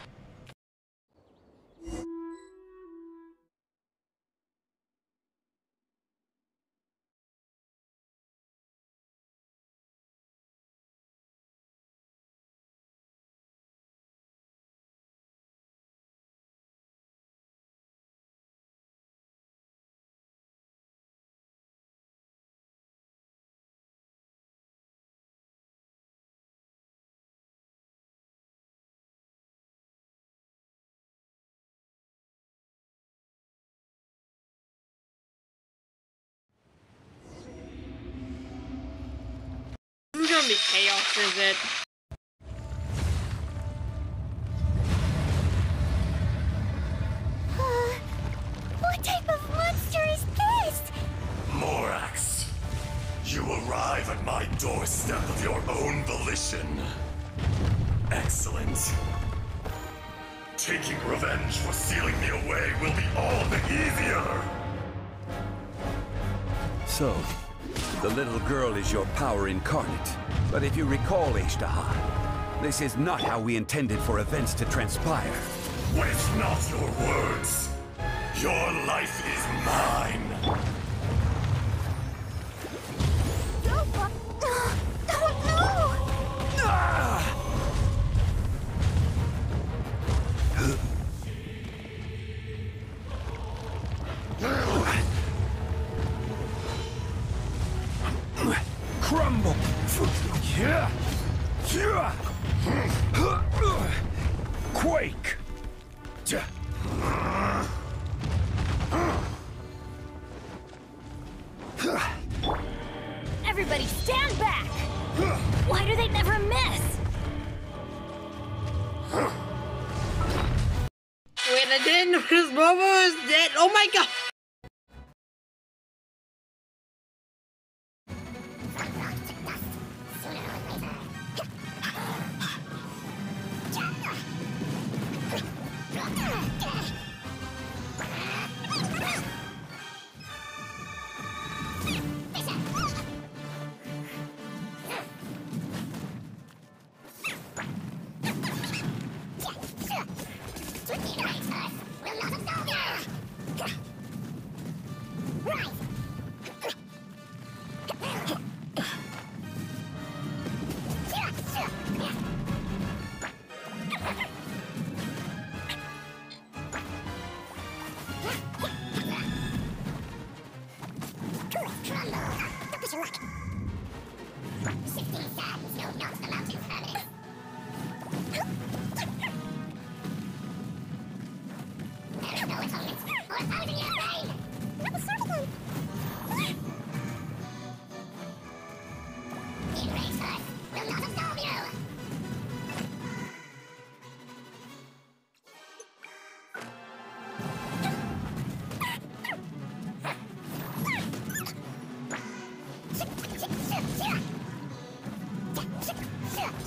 gonna be chaos, is it? What type of monster is this? Morax, you arrive at my doorstep of your own volition. Excellent. Taking revenge for sealing me away will be all the easier. So, the little girl is your power incarnate. But if you recall, Ishtaha, this is not how we intended for events to transpire. Waste not your words. Your life is mine. Crumble! Yeah! Yeah! Quake! Everybody stand back! Why do they never miss? Wait, I didn't notice Bobo is dead. Oh my god!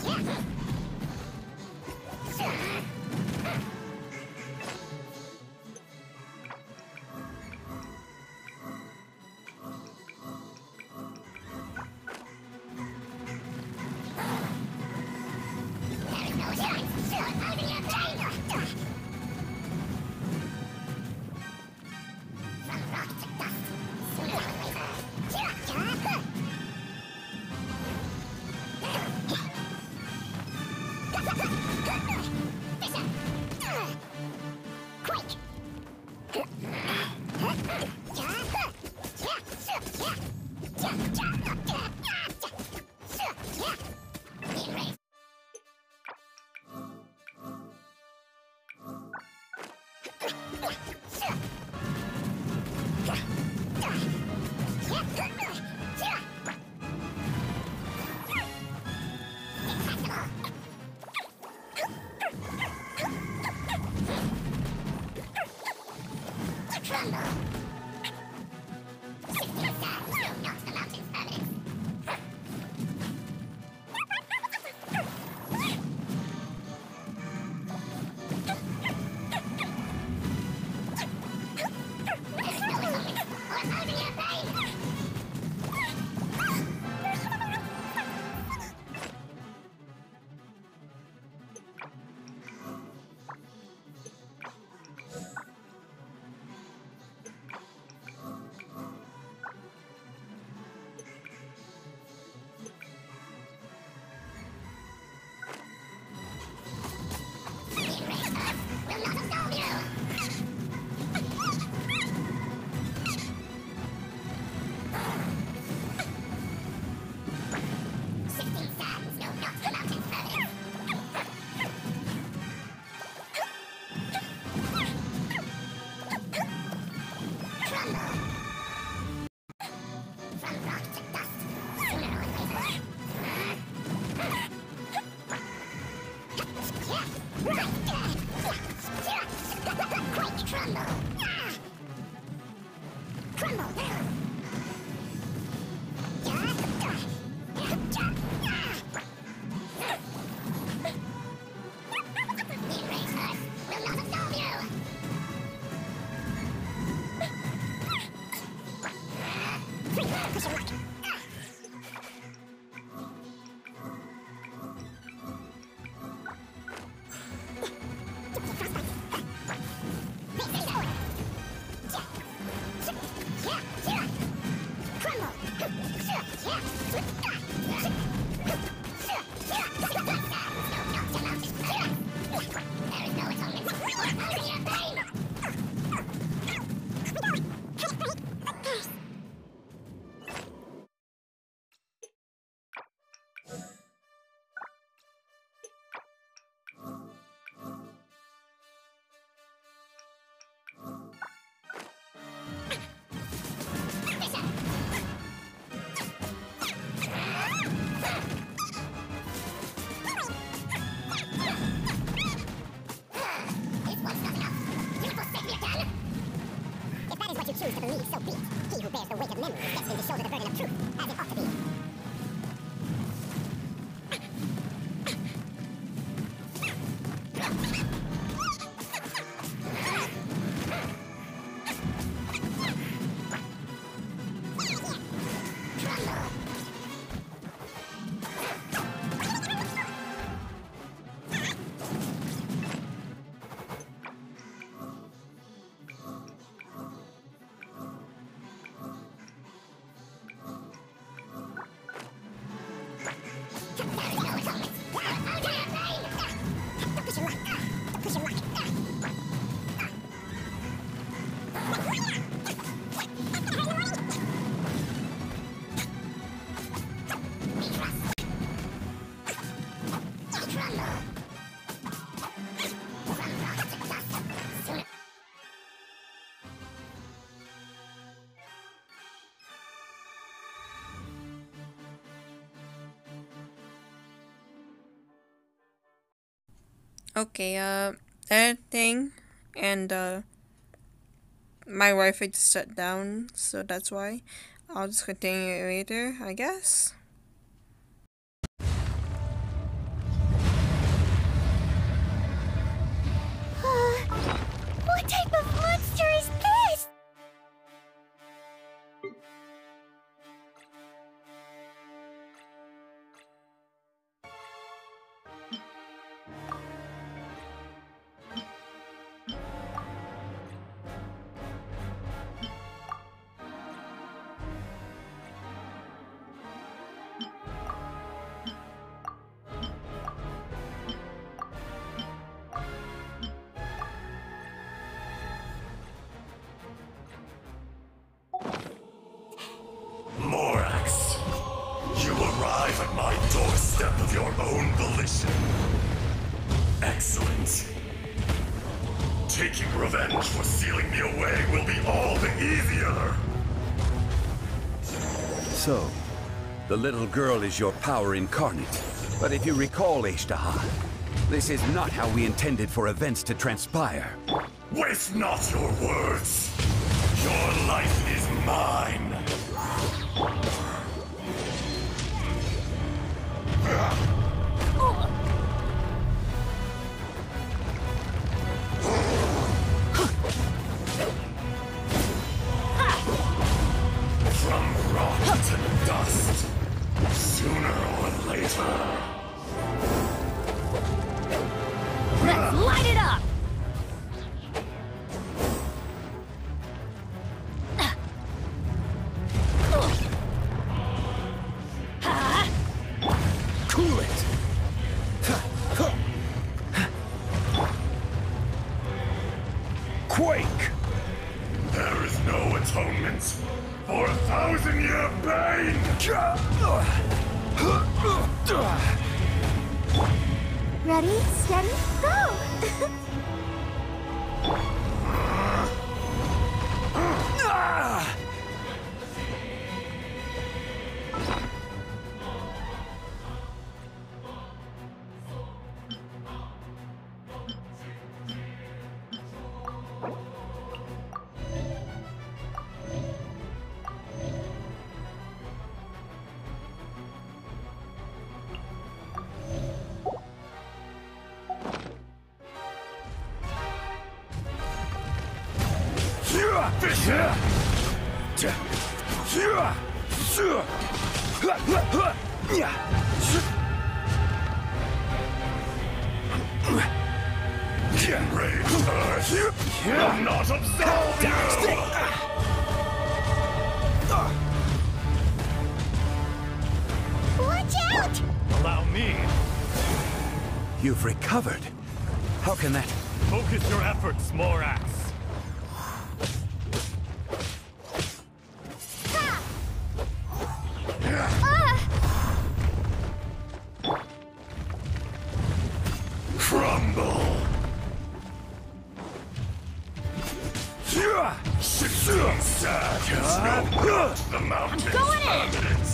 Yeah! choose to believe, so be it. He who bears the weight of memory is destined to shoulder the burden of truth, as it ought to be. Okay, editing and my Wi-Fi just shut down, so that's why. I'll just continue later, I guess. What type of monster is this? Morax, you arrive at my doorstep of your own volition. Excellent. Taking revenge for sealing me away will be all the easier. So, the little girl is your power incarnate. But if you recall, Ishtaha, this is not how we intended for events to transpire. Waste not your words. Your life is mine. From rock to dust, sooner or later. Let's light it up! Cool it! Quake! There is no atonement for 1,000-year pain! Ready, steady, go! Enraged Earth will not absolve you! Watch out! Allow me. You've recovered. How can that... Focus your efforts, Morax. Crumble! Shifting sand has no block the mountain's permanence.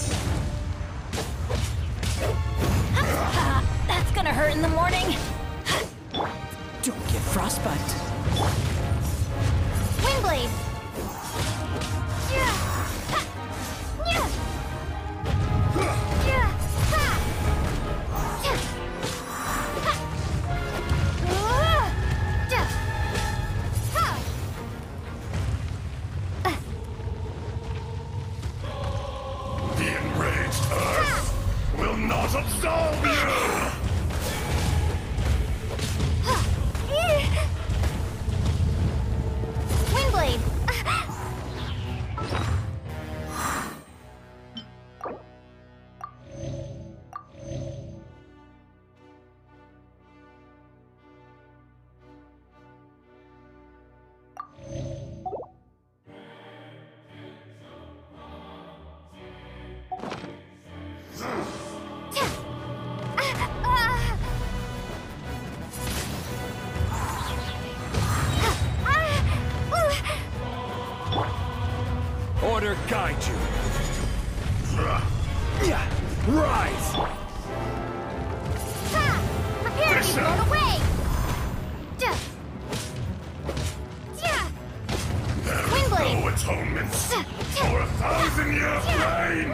That's gonna hurt in the morning. Don't get frostbite. Windblade! The enraged Earth will not absolve you! Windblade! Order guide you. Rise! Prepare to be blown away! Windblade! No atonements for 1,000-year reign!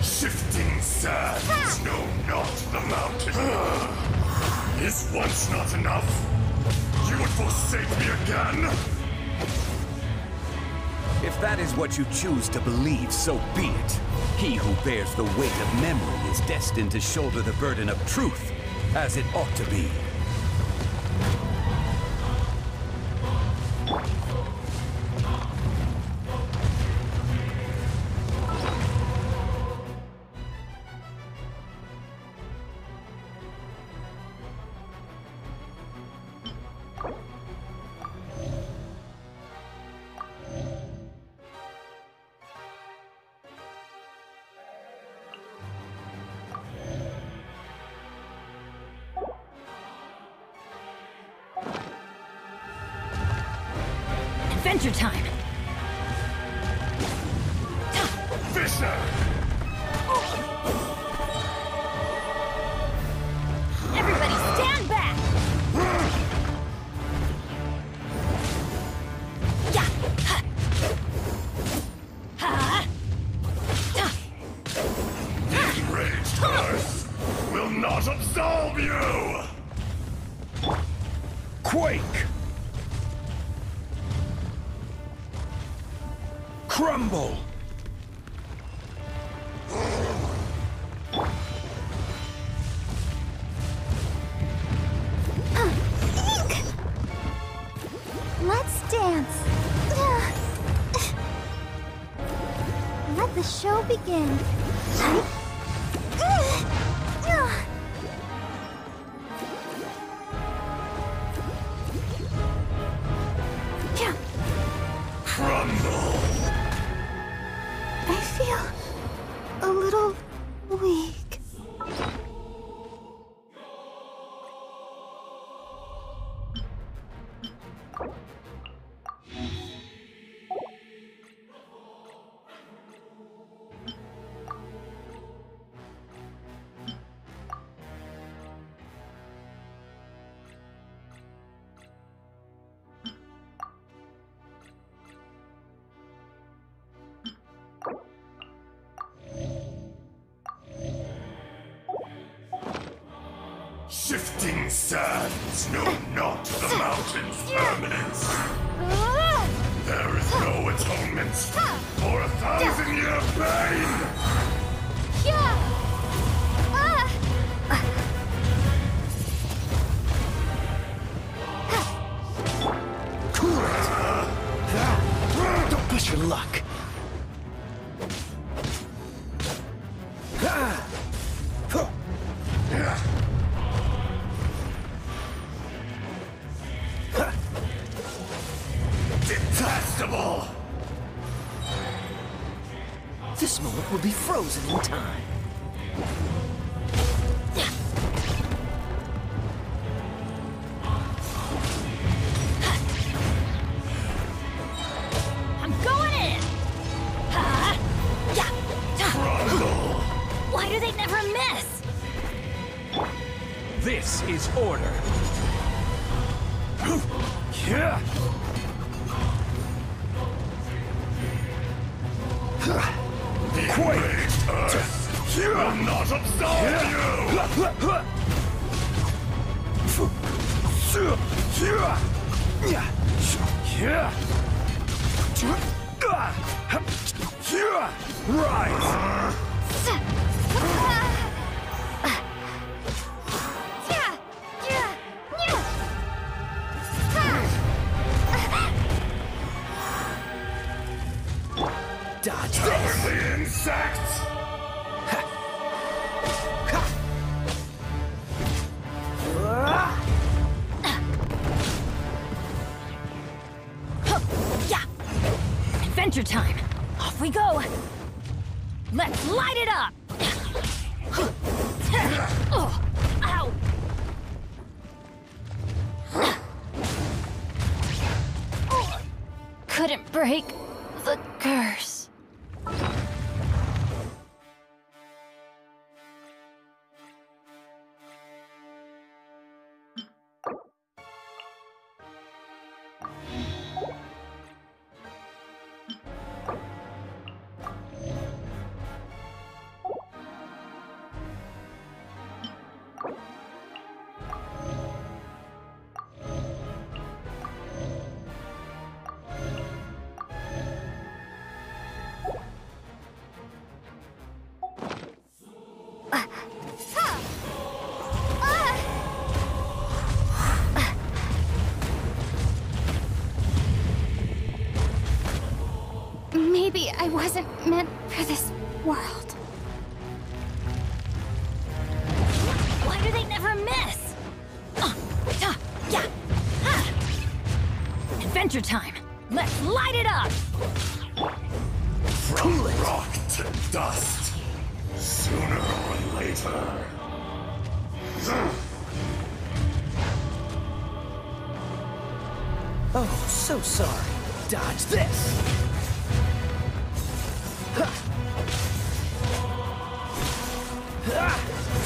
Shifting sands know not the mountain. Is once not enough? You would forsake me again? If that is what you choose to believe, so be it. He who bears the weight of memory is destined to shoulder the burden of truth, as it ought to be. Adventure time! Fisher! Everybody stand back! Yeah! Ha! The enraged Earth will not absolve you! Quake! Crumble! Let's dance. Let the show begin. Crumble! I feel a little weak. Shifting sands know not the mountain's permanence. There is no atonement for 1,000-year pain! Don't push your luck. Detestable! This moment will be frozen in time. I'm going in! Why do they never miss? This is order. Yeah. Quake! Earth will not absolve Rise! Dodge this! Cowardly insects! Adventure time! Off we go! Let's light it up! Oh, ow! Couldn't break the curse. Maybe I wasn't meant for this world. Why do they never miss? Adventure time! Let's light it up! From rock to dust, sooner or later. Oh, so sorry. Dodge this!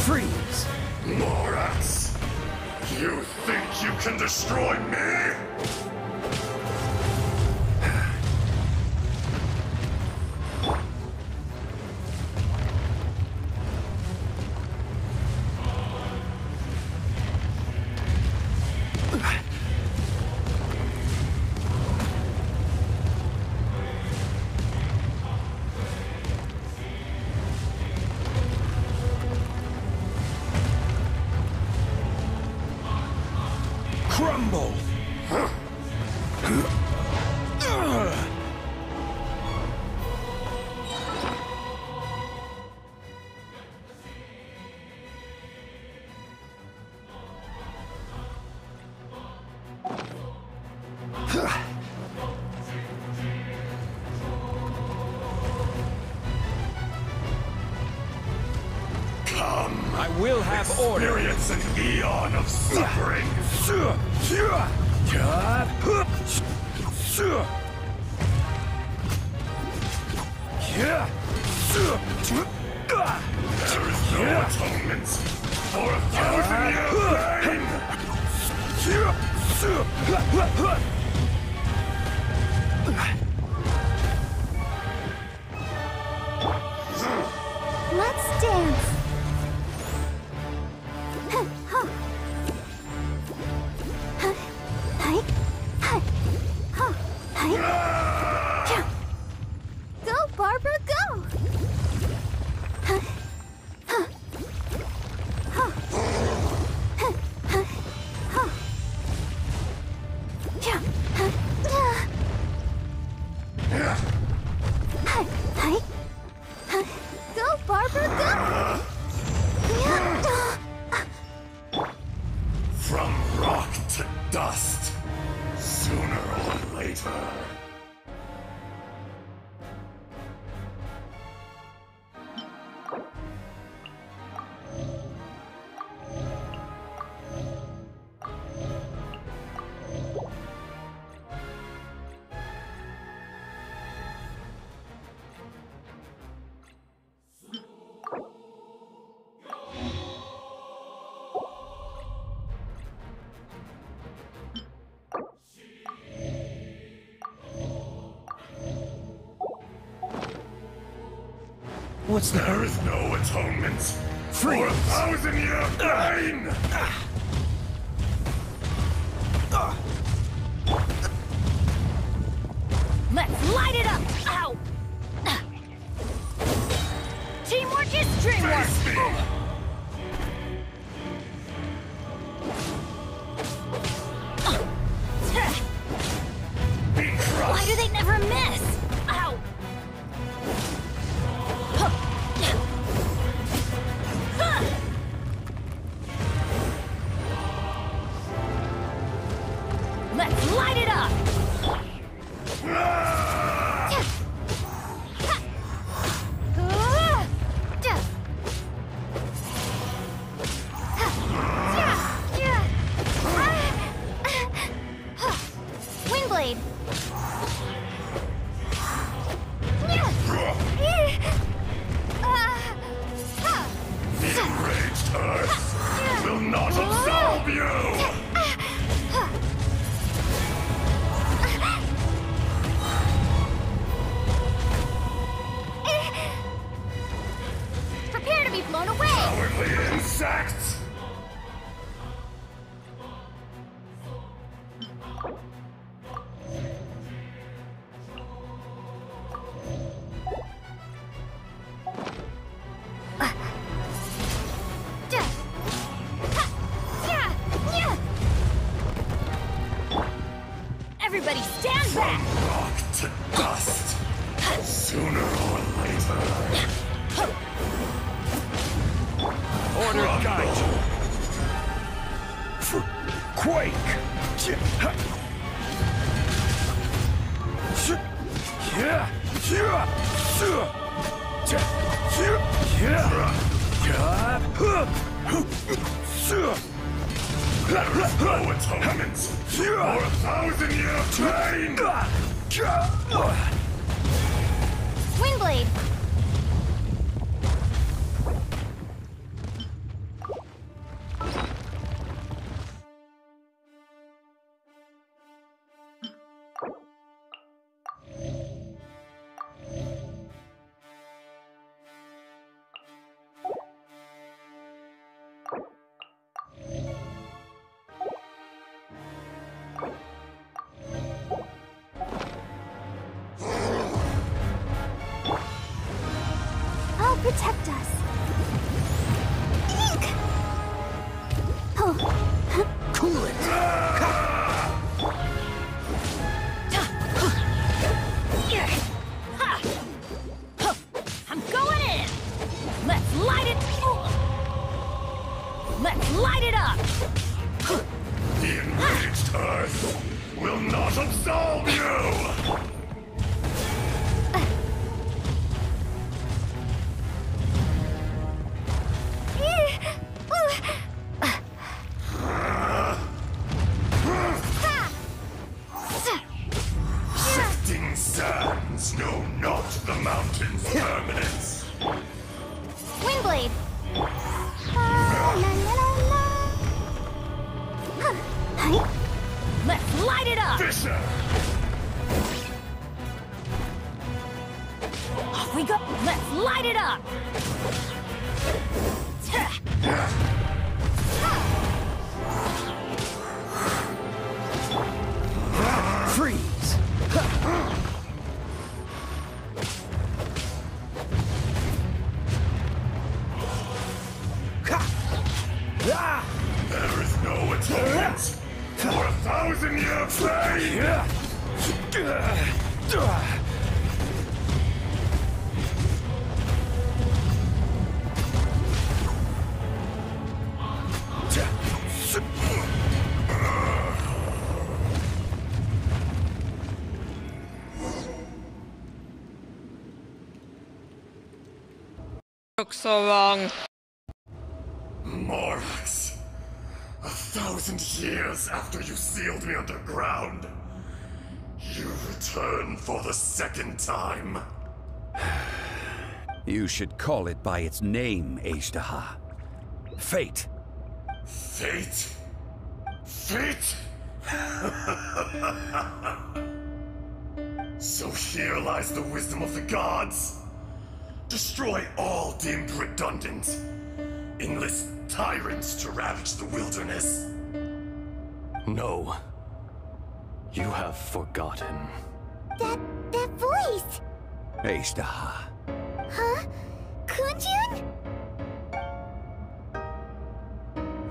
Freeze! Morax! You think you can destroy me? Crumble! Come. I will have order. Experience an eon of suffering. There is no atonement for 1,000-year pain. Let's dance. dust, sooner or later. What's that? There is no atonement for 1,000-year pain! Let's light it up! Ow! Teamwork is dreamwork! Face me! Be crushed! Why do they never miss? Ow! Let's light it up! Windblade! The enraged Earth will not absolve you! Prepare to be blown away! Cowardly insects! Everybody stand back! Rock to dust, sooner or later. Order guide you. Quake! There is no atonement for 1,000-year pain! Windblade! I'll protect us. Eek! Oh. Cool it! I'm going in! Let's light it! Let's light it up! The enraged Earth will not absolve you! Shifting sands know not the mountain's permanence. Windblade! Let's light it up! Fisher! Off we go! Let's light it up! Freeze! There is no atonement for 1,000-year pain! Took so long. Morax, 1,000 years after you sealed me underground, you return for the second time. You should call it by its name, Azhdaha. Fate. Fate? Fate? So here lies the wisdom of the gods. Destroy all deemed redundant. Enlist tyrants to ravage the wilderness. No. You have forgotten. That voice! Azhdaha. Huh? Kunjun?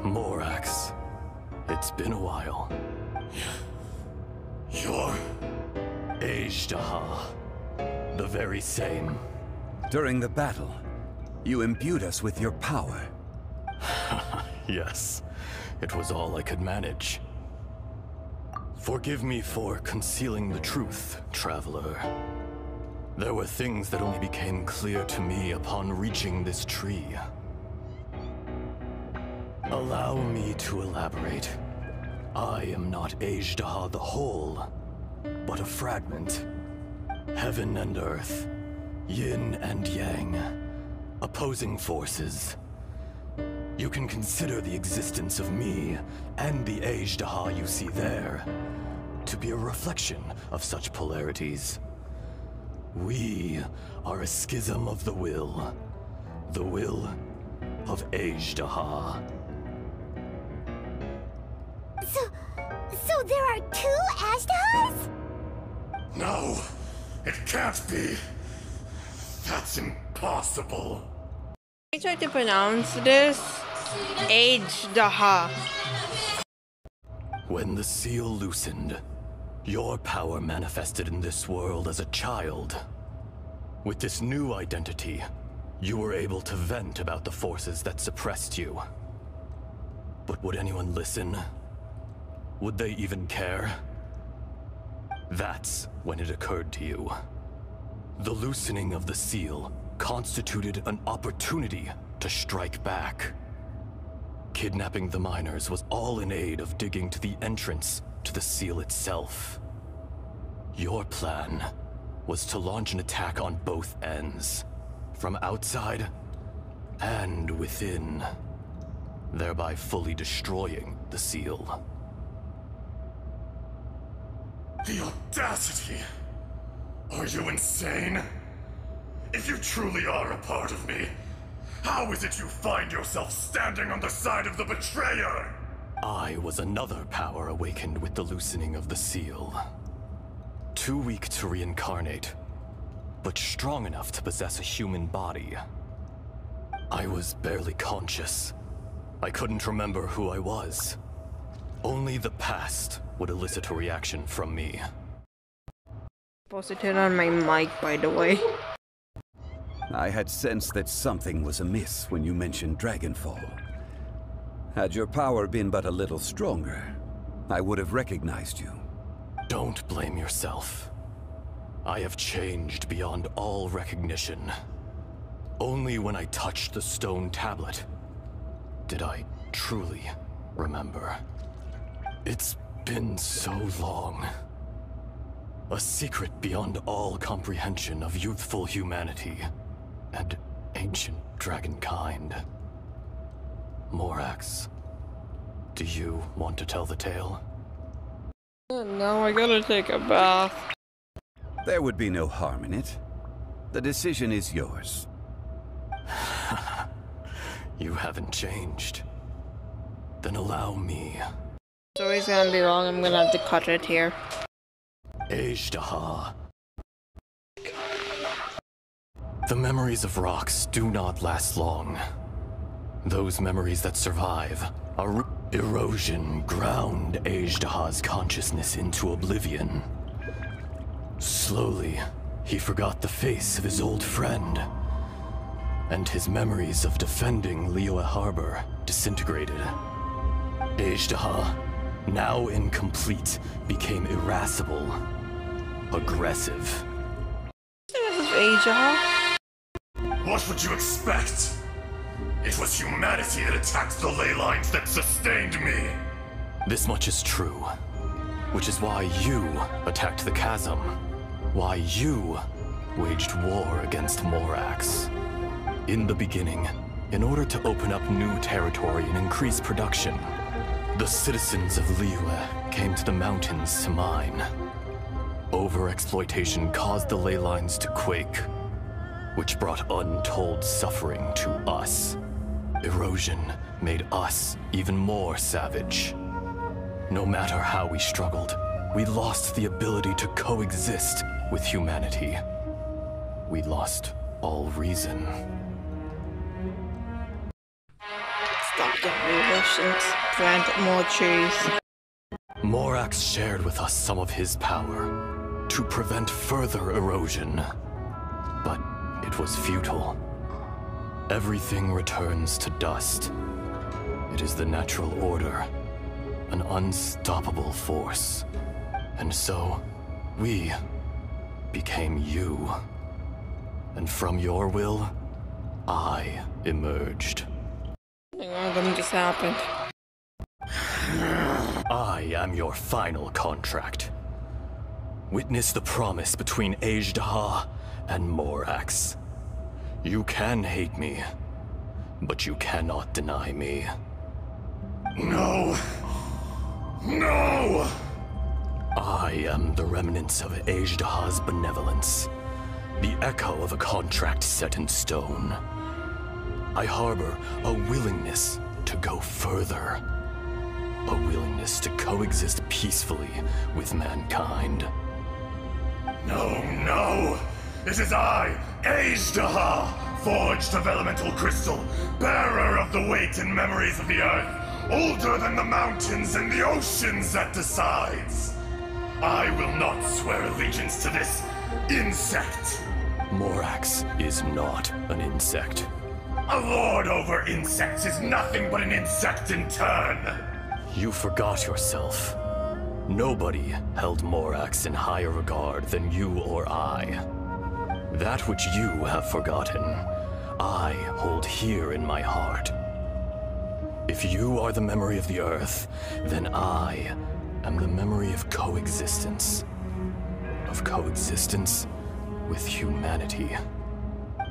Morax. It's been a while. You're... Azhdaha. The very same. During the battle, you imbued us with your power. Yes. It was all I could manage. Forgive me for concealing the truth, Traveler. There were things that only became clear to me upon reaching this tree. Allow me to elaborate. I am not Azhdaha the whole, but a fragment. Heaven and earth, yin and yang, opposing forces. You can consider the existence of me and the Azhdaha you see there to be a reflection of such polarities. We are a schism of the will of Azhdaha. So there are two Ashdahas? No, it can't be. That's impossible. I tried to pronounce this Azhdaha. When the seal loosened, your power manifested in this world as a child. With this new identity, you were able to vent about the forces that suppressed you. But would anyone listen? Would they even care? That's when it occurred to you. The loosening of the seal constituted an opportunity to strike back. Kidnapping the miners was all in aid of digging to the entrance to the seal itself. Your plan was to launch an attack on both ends, from outside and within, thereby fully destroying the seal. The audacity! Are you insane? If you truly are a part of me, how is it you find yourself standing on the side of the betrayer? I was another power awakened with the loosening of the seal. Too weak to reincarnate, but strong enough to possess a human body. I was barely conscious. I couldn't remember who I was. Only the past would elicit a reaction from me. Supposed to turn on my mic, by the way. I had sensed that something was amiss when you mentioned Dragonfall. Had your power been but a little stronger, I would have recognized you. Don't blame yourself. I have changed beyond all recognition. Only when I touched the stone tablet did I truly remember. It's been so long. A secret beyond all comprehension of youthful humanity and ancient dragonkind. Morax, do you want to tell the tale? Now I gotta take a bath. There would be no harm in it. The decision is yours. You haven't changed. Then allow me. Story's gonna be long, I'm gonna have to cut it here. Azhdaha. The memories of rocks do not last long. Those memories that survive are erosion ground Azhdaha's consciousness into oblivion. Slowly, he forgot the face of his old friend, and his memories of defending Liyue Harbor disintegrated. Azhdaha, now incomplete, became irascible, aggressive. This is Azhdaha. What would you expect? It was humanity that attacked the ley lines that sustained me. This much is true. Which is why you attacked the chasm. Why you waged war against Morax. In the beginning, in order to open up new territory and increase production, the citizens of Liyue came to the mountains to mine. Overexploitation caused the ley lines to quake, which brought untold suffering to us. Erosion made us even more savage. No matter how we struggled, we lost the ability to coexist with humanity. We lost all reason. Stop the relations. Plant more trees. Morax shared with us some of his power to prevent further erosion. But it was futile. Everything returns to dust. It is the natural order, an unstoppable force. And so, we became you. And from your will, I emerged. Something just happened. I am your final contract. Witness the promise between Azhdaha and Morax. You can hate me, but you cannot deny me. No! No! I am the remnants of Azhdaha's benevolence, the echo of a contract set in stone. I harbor a willingness to go further, a willingness to coexist peacefully with mankind. No, no! This is I, Azhdaha, forged of elemental crystal, bearer of the weight and memories of the earth, older than the mountains and the oceans that decides. I will not swear allegiance to this insect. Morax is not an insect. A lord over insects is nothing but an insect in turn. You forgot yourself. Nobody held Morax in higher regard than you or I. That which you have forgotten, I hold here in my heart. If you are the memory of the Earth, then I am the memory of coexistence. Of coexistence with humanity.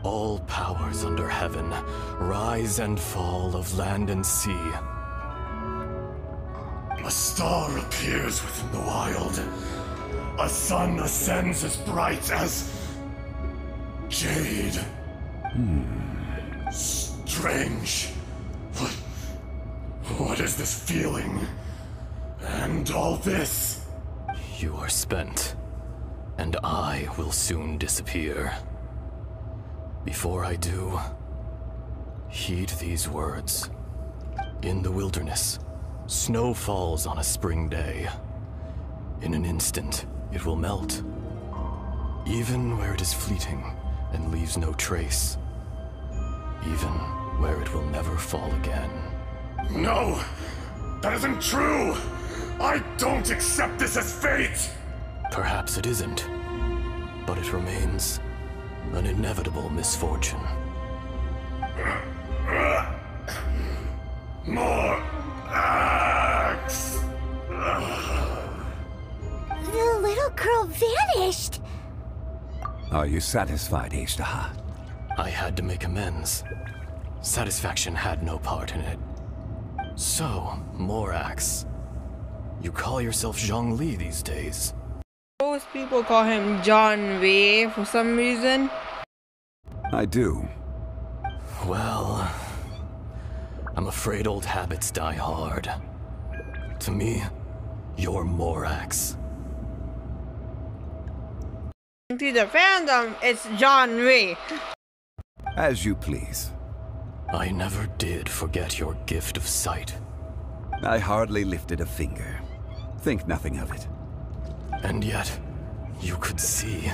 All powers under heaven, rise and fall of land and sea. A star appears within the wild. A sun ascends as bright as jade. Strange. What is this feeling? And all this? You are spent, and I will soon disappear. Before I do, heed these words. In the wilderness, snow falls on a spring day. In an instant, it will melt. Even where it is fleeting and leaves no trace. Even where it will never fall again. No! That isn't true! I don't accept this as fate! Perhaps it isn't, but it remains an inevitable misfortune. More axe! The little girl vanished! Are you satisfied, Azhdaha? I had to make amends. Satisfaction had no part in it. So, Morax, you call yourself Zhongli these days. Most people call him John V for some reason. I do. Well, I'm afraid old habits die hard. To me, you're Morax. To the fandom, it's John V. As you please. I never did forget your gift of sight. I hardly lifted a finger. Think nothing of it. And yet, you could see.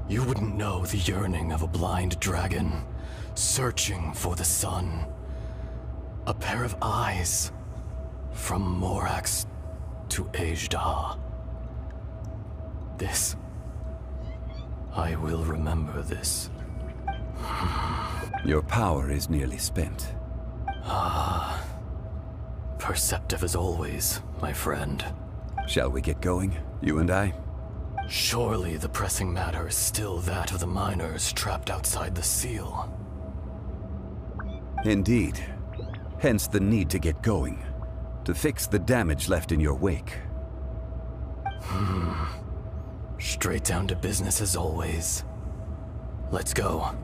You wouldn't know the yearning of a blind dragon, searching for the sun. A pair of eyes, from Morax to Azhdaha. This, I will remember this. Your power is nearly spent. Ah. Perceptive as always, my friend. Shall we get going, you and I? Surely the pressing matter is still that of the miners trapped outside the seal. Indeed. Hence the need to get going. To fix the damage left in your wake. Straight down to business as always. Let's go.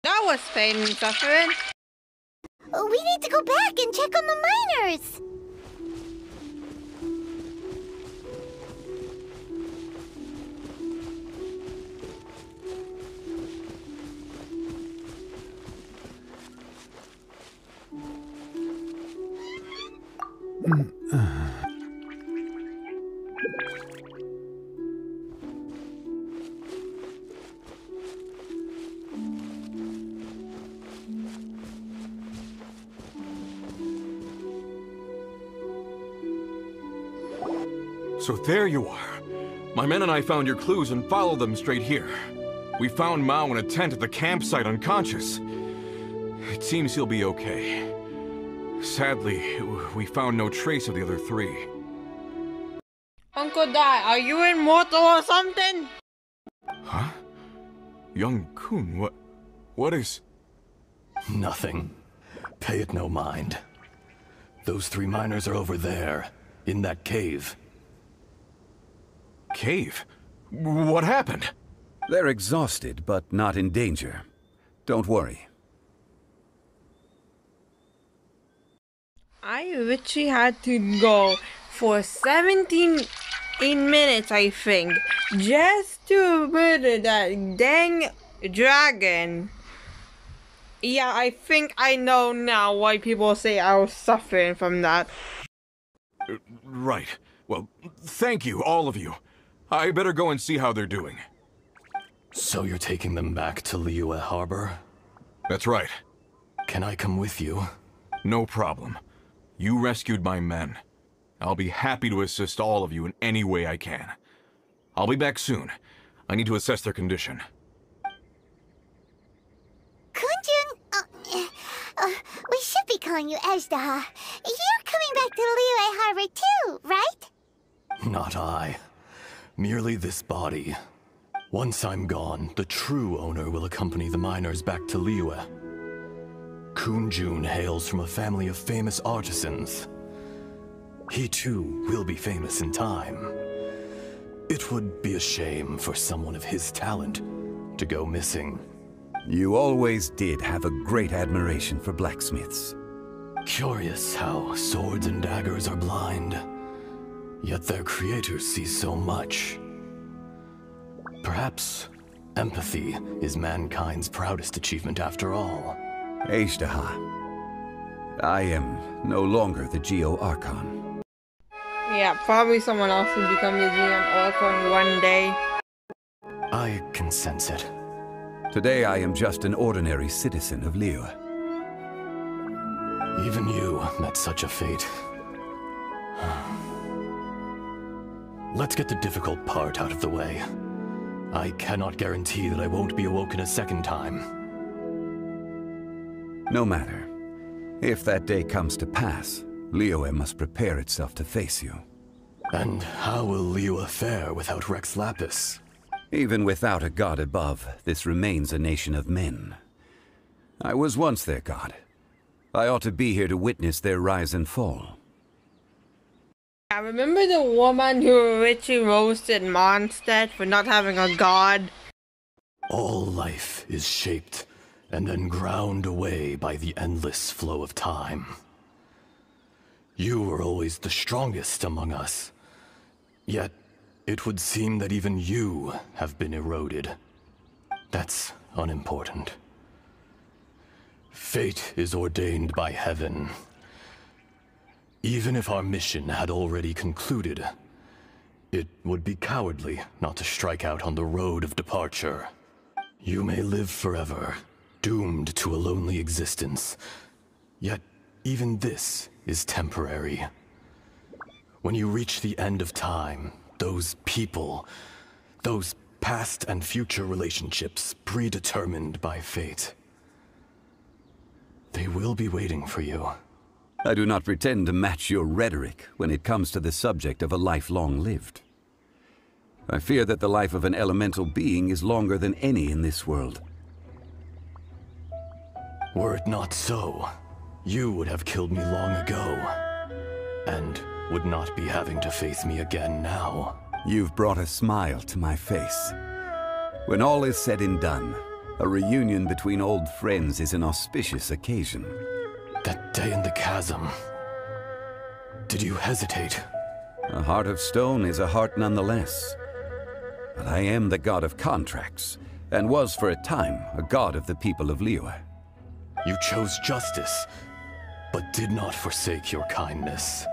That was pain and suffering. We need to go back and check on the miners. So there you are. My men and I found your clues and followed them straight here. We found Mao in a tent at the campsite unconscious. It seems he'll be okay. Sadly, we found no trace of the other three. Uncle Dai, are you immortal or something? Huh? Young Kun, what is... Nothing. Pay it no mind. Those three miners are over there, in that cave. Cave? What happened? They're exhausted, but not in danger. Don't worry. I literally had to go for 17 minutes, I think, just to murder that dang dragon. Yeah, I think I know now why people say I was suffering from that. Right. Well, thank you, all of you. I better go and see how they're doing. So you're taking them back to Liyue Harbor? That's right. Can I come with you? No problem. You rescued my men. I'll be happy to assist all of you in any way I can. I'll be back soon. I need to assess their condition. Kunjun, we should be calling you Ajdaha. You're coming back to Liyue Harbor too, right? Not I. Merely this body. Once I'm gone, the true owner will accompany the miners back to Liyue. Kunjun hails from a family of famous artisans. He too will be famous in time. It would be a shame for someone of his talent to go missing. You always did have a great admiration for blacksmiths. Curious how swords and daggers are blind, yet their creators see so much. Perhaps empathy is mankind's proudest achievement after all. Ajdaha, I am no longer the Geo Archon. Yeah, probably someone else will become the Geon Archon one day. I can sense it. Today I am just an ordinary citizen of Liyue. Even you met such a fate. Let's get the difficult part out of the way. I cannot guarantee that I won't be awoken a second time. No matter. If that day comes to pass, Liyue must prepare itself to face you. And how will Liyue fare without Rex Lapis? Even without a god above, this remains a nation of men. I was once their god. I ought to be here to witness their rise and fall. I remember the woman who Richie roasted Mondstadt for not having a god. All life is shaped and then ground away by the endless flow of time. You were always the strongest among us. Yet, it would seem that even you have been eroded. That's unimportant. Fate is ordained by heaven. Even if our mission had already concluded, it would be cowardly not to strike out on the road of departure. You may live forever, doomed to a lonely existence. Yet, even this is temporary. When you reach the end of time, those people, those past and future relationships predetermined by fate, they will be waiting for you. I do not pretend to match your rhetoric when it comes to the subject of a life long lived. I fear that the life of an elemental being is longer than any in this world. Were it not so, you would have killed me long ago, and would not be having to face me again now. You've brought a smile to my face. When all is said and done, a reunion between old friends is an auspicious occasion. That day in the chasm, did you hesitate? A heart of stone is a heart nonetheless. But I am the god of contracts, and was for a time a god of the people of Liyue. You chose justice, but did not forsake your kindness.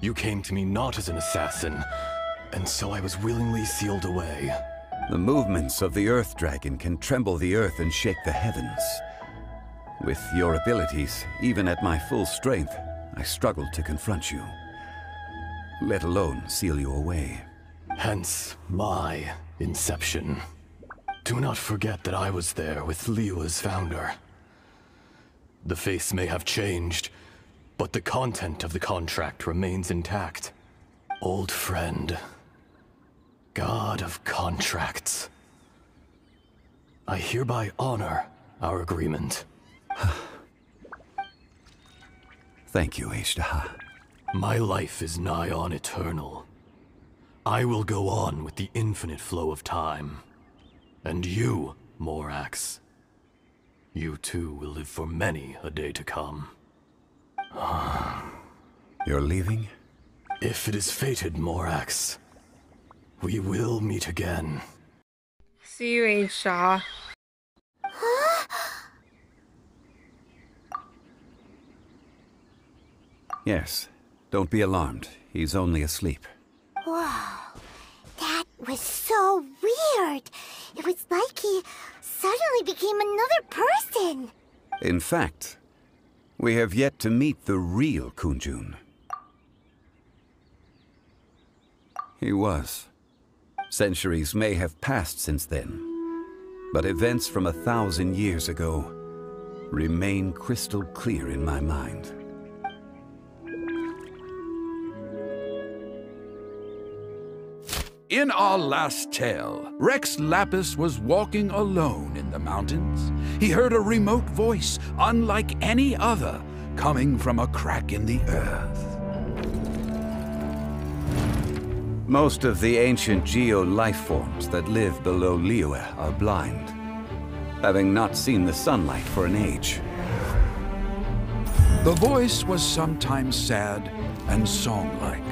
You came to me not as an assassin, and so I was willingly sealed away. The movements of the Earth Dragon can tremble the earth and shake the heavens. With your abilities, even at my full strength, I struggled to confront you, let alone seal you away. Hence my inception. Do not forget that I was there with Liyue's founder. The face may have changed, but the content of the contract remains intact. Old friend, god of contracts, I hereby honor our agreement. Thank you, Azhdaha. My life is nigh on eternal. I will go on with the infinite flow of time. And you, Morax, you too will live for many a day to come. You're leaving? If it is fated, Morax, we will meet again. See you, Azhdaha. Yes. Don't be alarmed. He's only asleep. Whoa. That was so weird. It was like he suddenly became another person. In fact, we have yet to meet the real Kunjun. He was. Centuries may have passed since then, but events from 1,000 years ago remain crystal clear in my mind. In our last tale, Rex Lapis was walking alone in the mountains. He heard a remote voice, unlike any other, coming from a crack in the earth. Most of the ancient geo-life forms that live below Liyue are blind, having not seen the sunlight for an age. The voice was sometimes sad and song-like.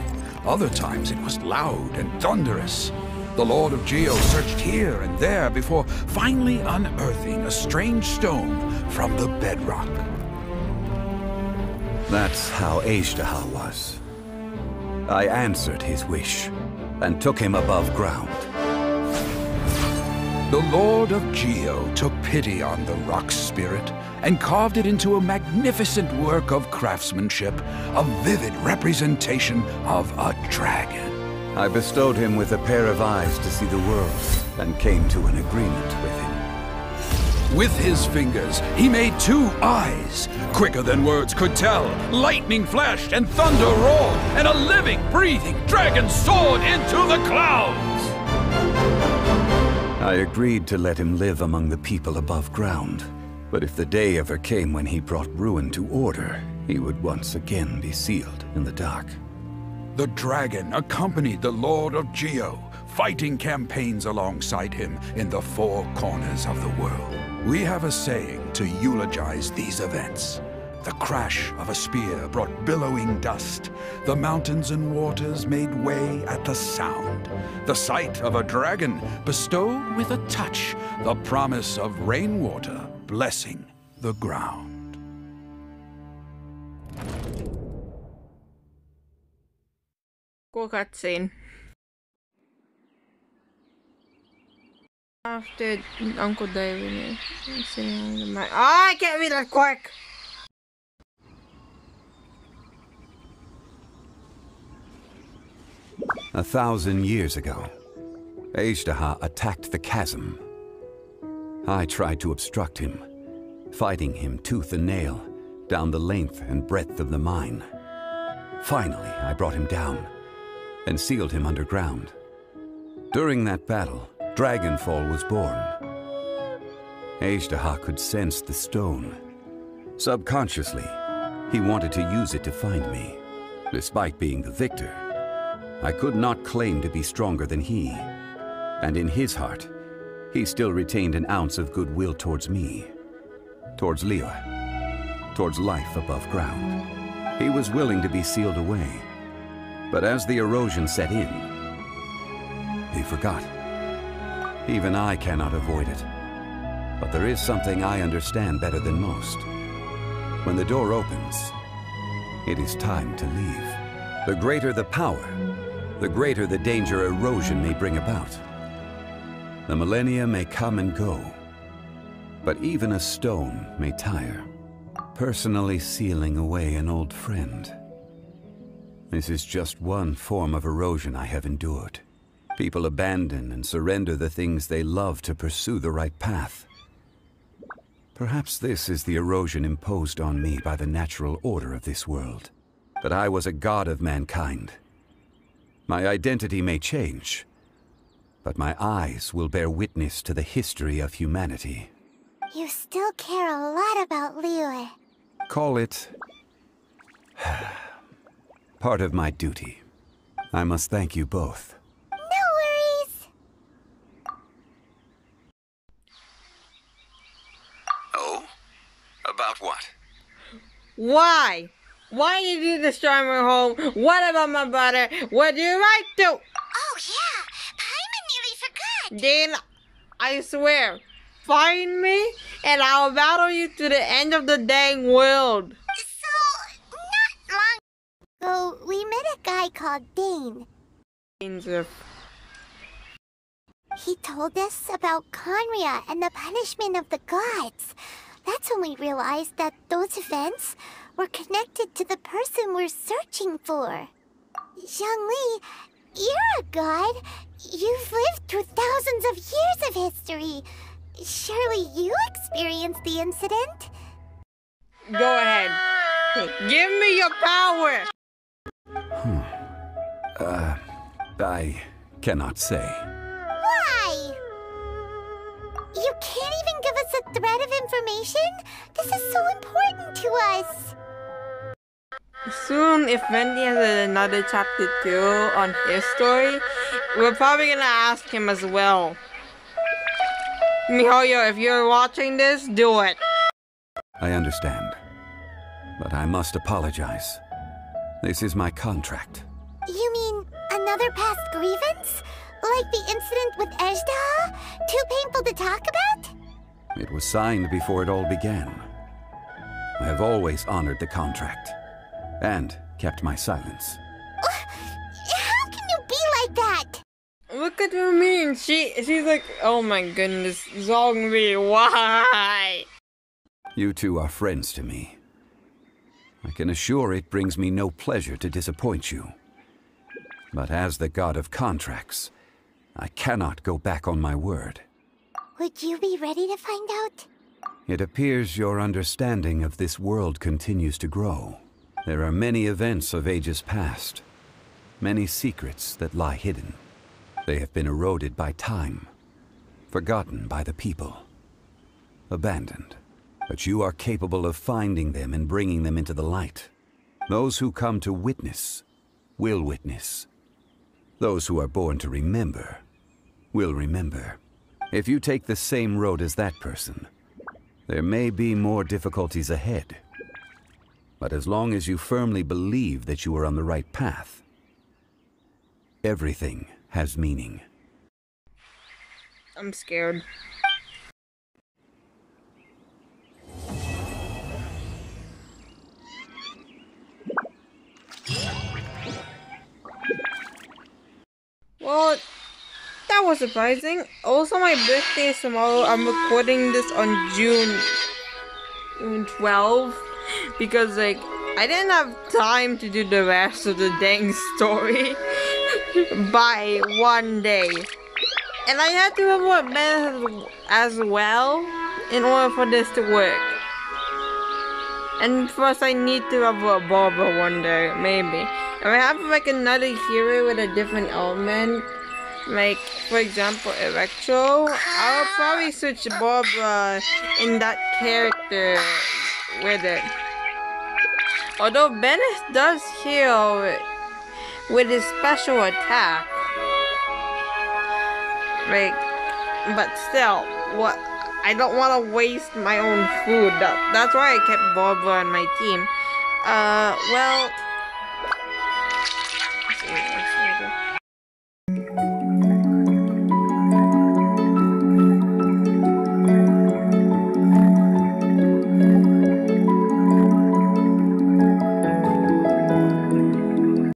Other times it was loud and thunderous. The Lord of Geo searched here and there before finally unearthing a strange stone from the bedrock. That's how Azhdaha was. I answered his wish and took him above ground. The Lord of Geo took pity on the rock spirit and carved it into a magnificent work of craftsmanship, a vivid representation of a dragon. I bestowed him with a pair of eyes to see the world and came to an agreement with him. With his fingers, he made 2 eyes. Quicker than words could tell, lightning flashed and thunder roared, and a living, breathing dragon soared into the clouds. I agreed to let him live among the people above ground. But if the day ever came when he brought ruin to order, he would once again be sealed in the dark. The dragon accompanied the Lord of Geo, fighting campaigns alongside him in the 4 corners of the world. We have a saying to eulogize these events. The crash of a spear brought billowing dust. The mountains and waters made way at the sound. The sight of a dragon bestowed with a touch the promise of rainwater blessing the ground. Cool cutscene. After Uncle David is sitting on the mat. I can't read that quick! 1,000 years ago, Azhdaha attacked the chasm. I tried to obstruct him, fighting him tooth and nail down the length and breadth of the mine. Finally, I brought him down and sealed him underground. During that battle, Dragonfall was born. Azhdaha could sense the stone. Subconsciously, he wanted to use it to find me. Despite being the victor, I could not claim to be stronger than he. And in his heart, he still retained an ounce of goodwill towards me, towards Liyue, towards life above ground. He was willing to be sealed away. But as the erosion set in, he forgot. Even I cannot avoid it. But there is something I understand better than most. When the door opens, it is time to leave. The greater the power, the greater the danger erosion may bring about. The millennia may come and go, but even a stone may tire. Personally sealing away an old friend. This is just one form of erosion I have endured. People abandon and surrender the things they love to pursue the right path. Perhaps this is the erosion imposed on me by the natural order of this world. That I was a god of mankind. My identity may change, but my eyes will bear witness to the history of humanity. You still care a lot about Liyue. Call it part of my duty. I must thank you both. No worries. Oh? About what? Why? Why did you destroy my home? What about my brother? What do you right to? Oh yeah, Paimon nearly forgot. Then, I swear, find me and I'll battle you to the end of the dang world. So, not long ago, we met a guy called Dane. He told us about Conria and the punishment of the gods. That's when we realized that those events were connected to the person we're searching for. Zhongli, you're a god. You've lived through thousands of years of history. Surely you experienced the incident? Go ahead. Give me your power! I cannot say. Why? You can't even give us a thread of information? This is so important to us. Soon, if Wendy has another chapter 2 on his story, we're probably gonna ask him as well. Mihoyo, if you're watching this, do it. I understand. But I must apologize. This is my contract. You mean another past grievance? Like the incident with Azhdaha? Too painful to talk about? It was signed before it all began. I have always honored the contract. And kept my silence. How can you be like that? Look at her mean. She's like, oh my goodness, Zhongli, why? You two are friends to me. I can assure it brings me no pleasure to disappoint you. But as the god of contracts, I cannot go back on my word. Would you be ready to find out? It appears your understanding of this world continues to grow. There are many events of ages past, many secrets that lie hidden. They have been eroded by time, forgotten by the people, abandoned. But you are capable of finding them and bringing them into the light. Those who come to witness will witness. Those who are born to remember will remember. If you take the same road as that person, there may be more difficulties ahead. But as long as you firmly believe that you are on the right path, everything has meaning. I'm scared. Well, that was surprising. Also, my birthday is tomorrow. I'm recording this on June 12th because, like, I didn't have time to do the rest of the dang story. by one day. And I had to have Ben as well in order for this to work. And first I need to have a Barbara one day, maybe. If I have like another hero with a different element, like for example Electro, I'll probably switch Barbara in that character with it. Although Bennett does heal with his special attack. Like, but still, what? I don't want to waste my own food. That's why I kept Barbara on my team. Well,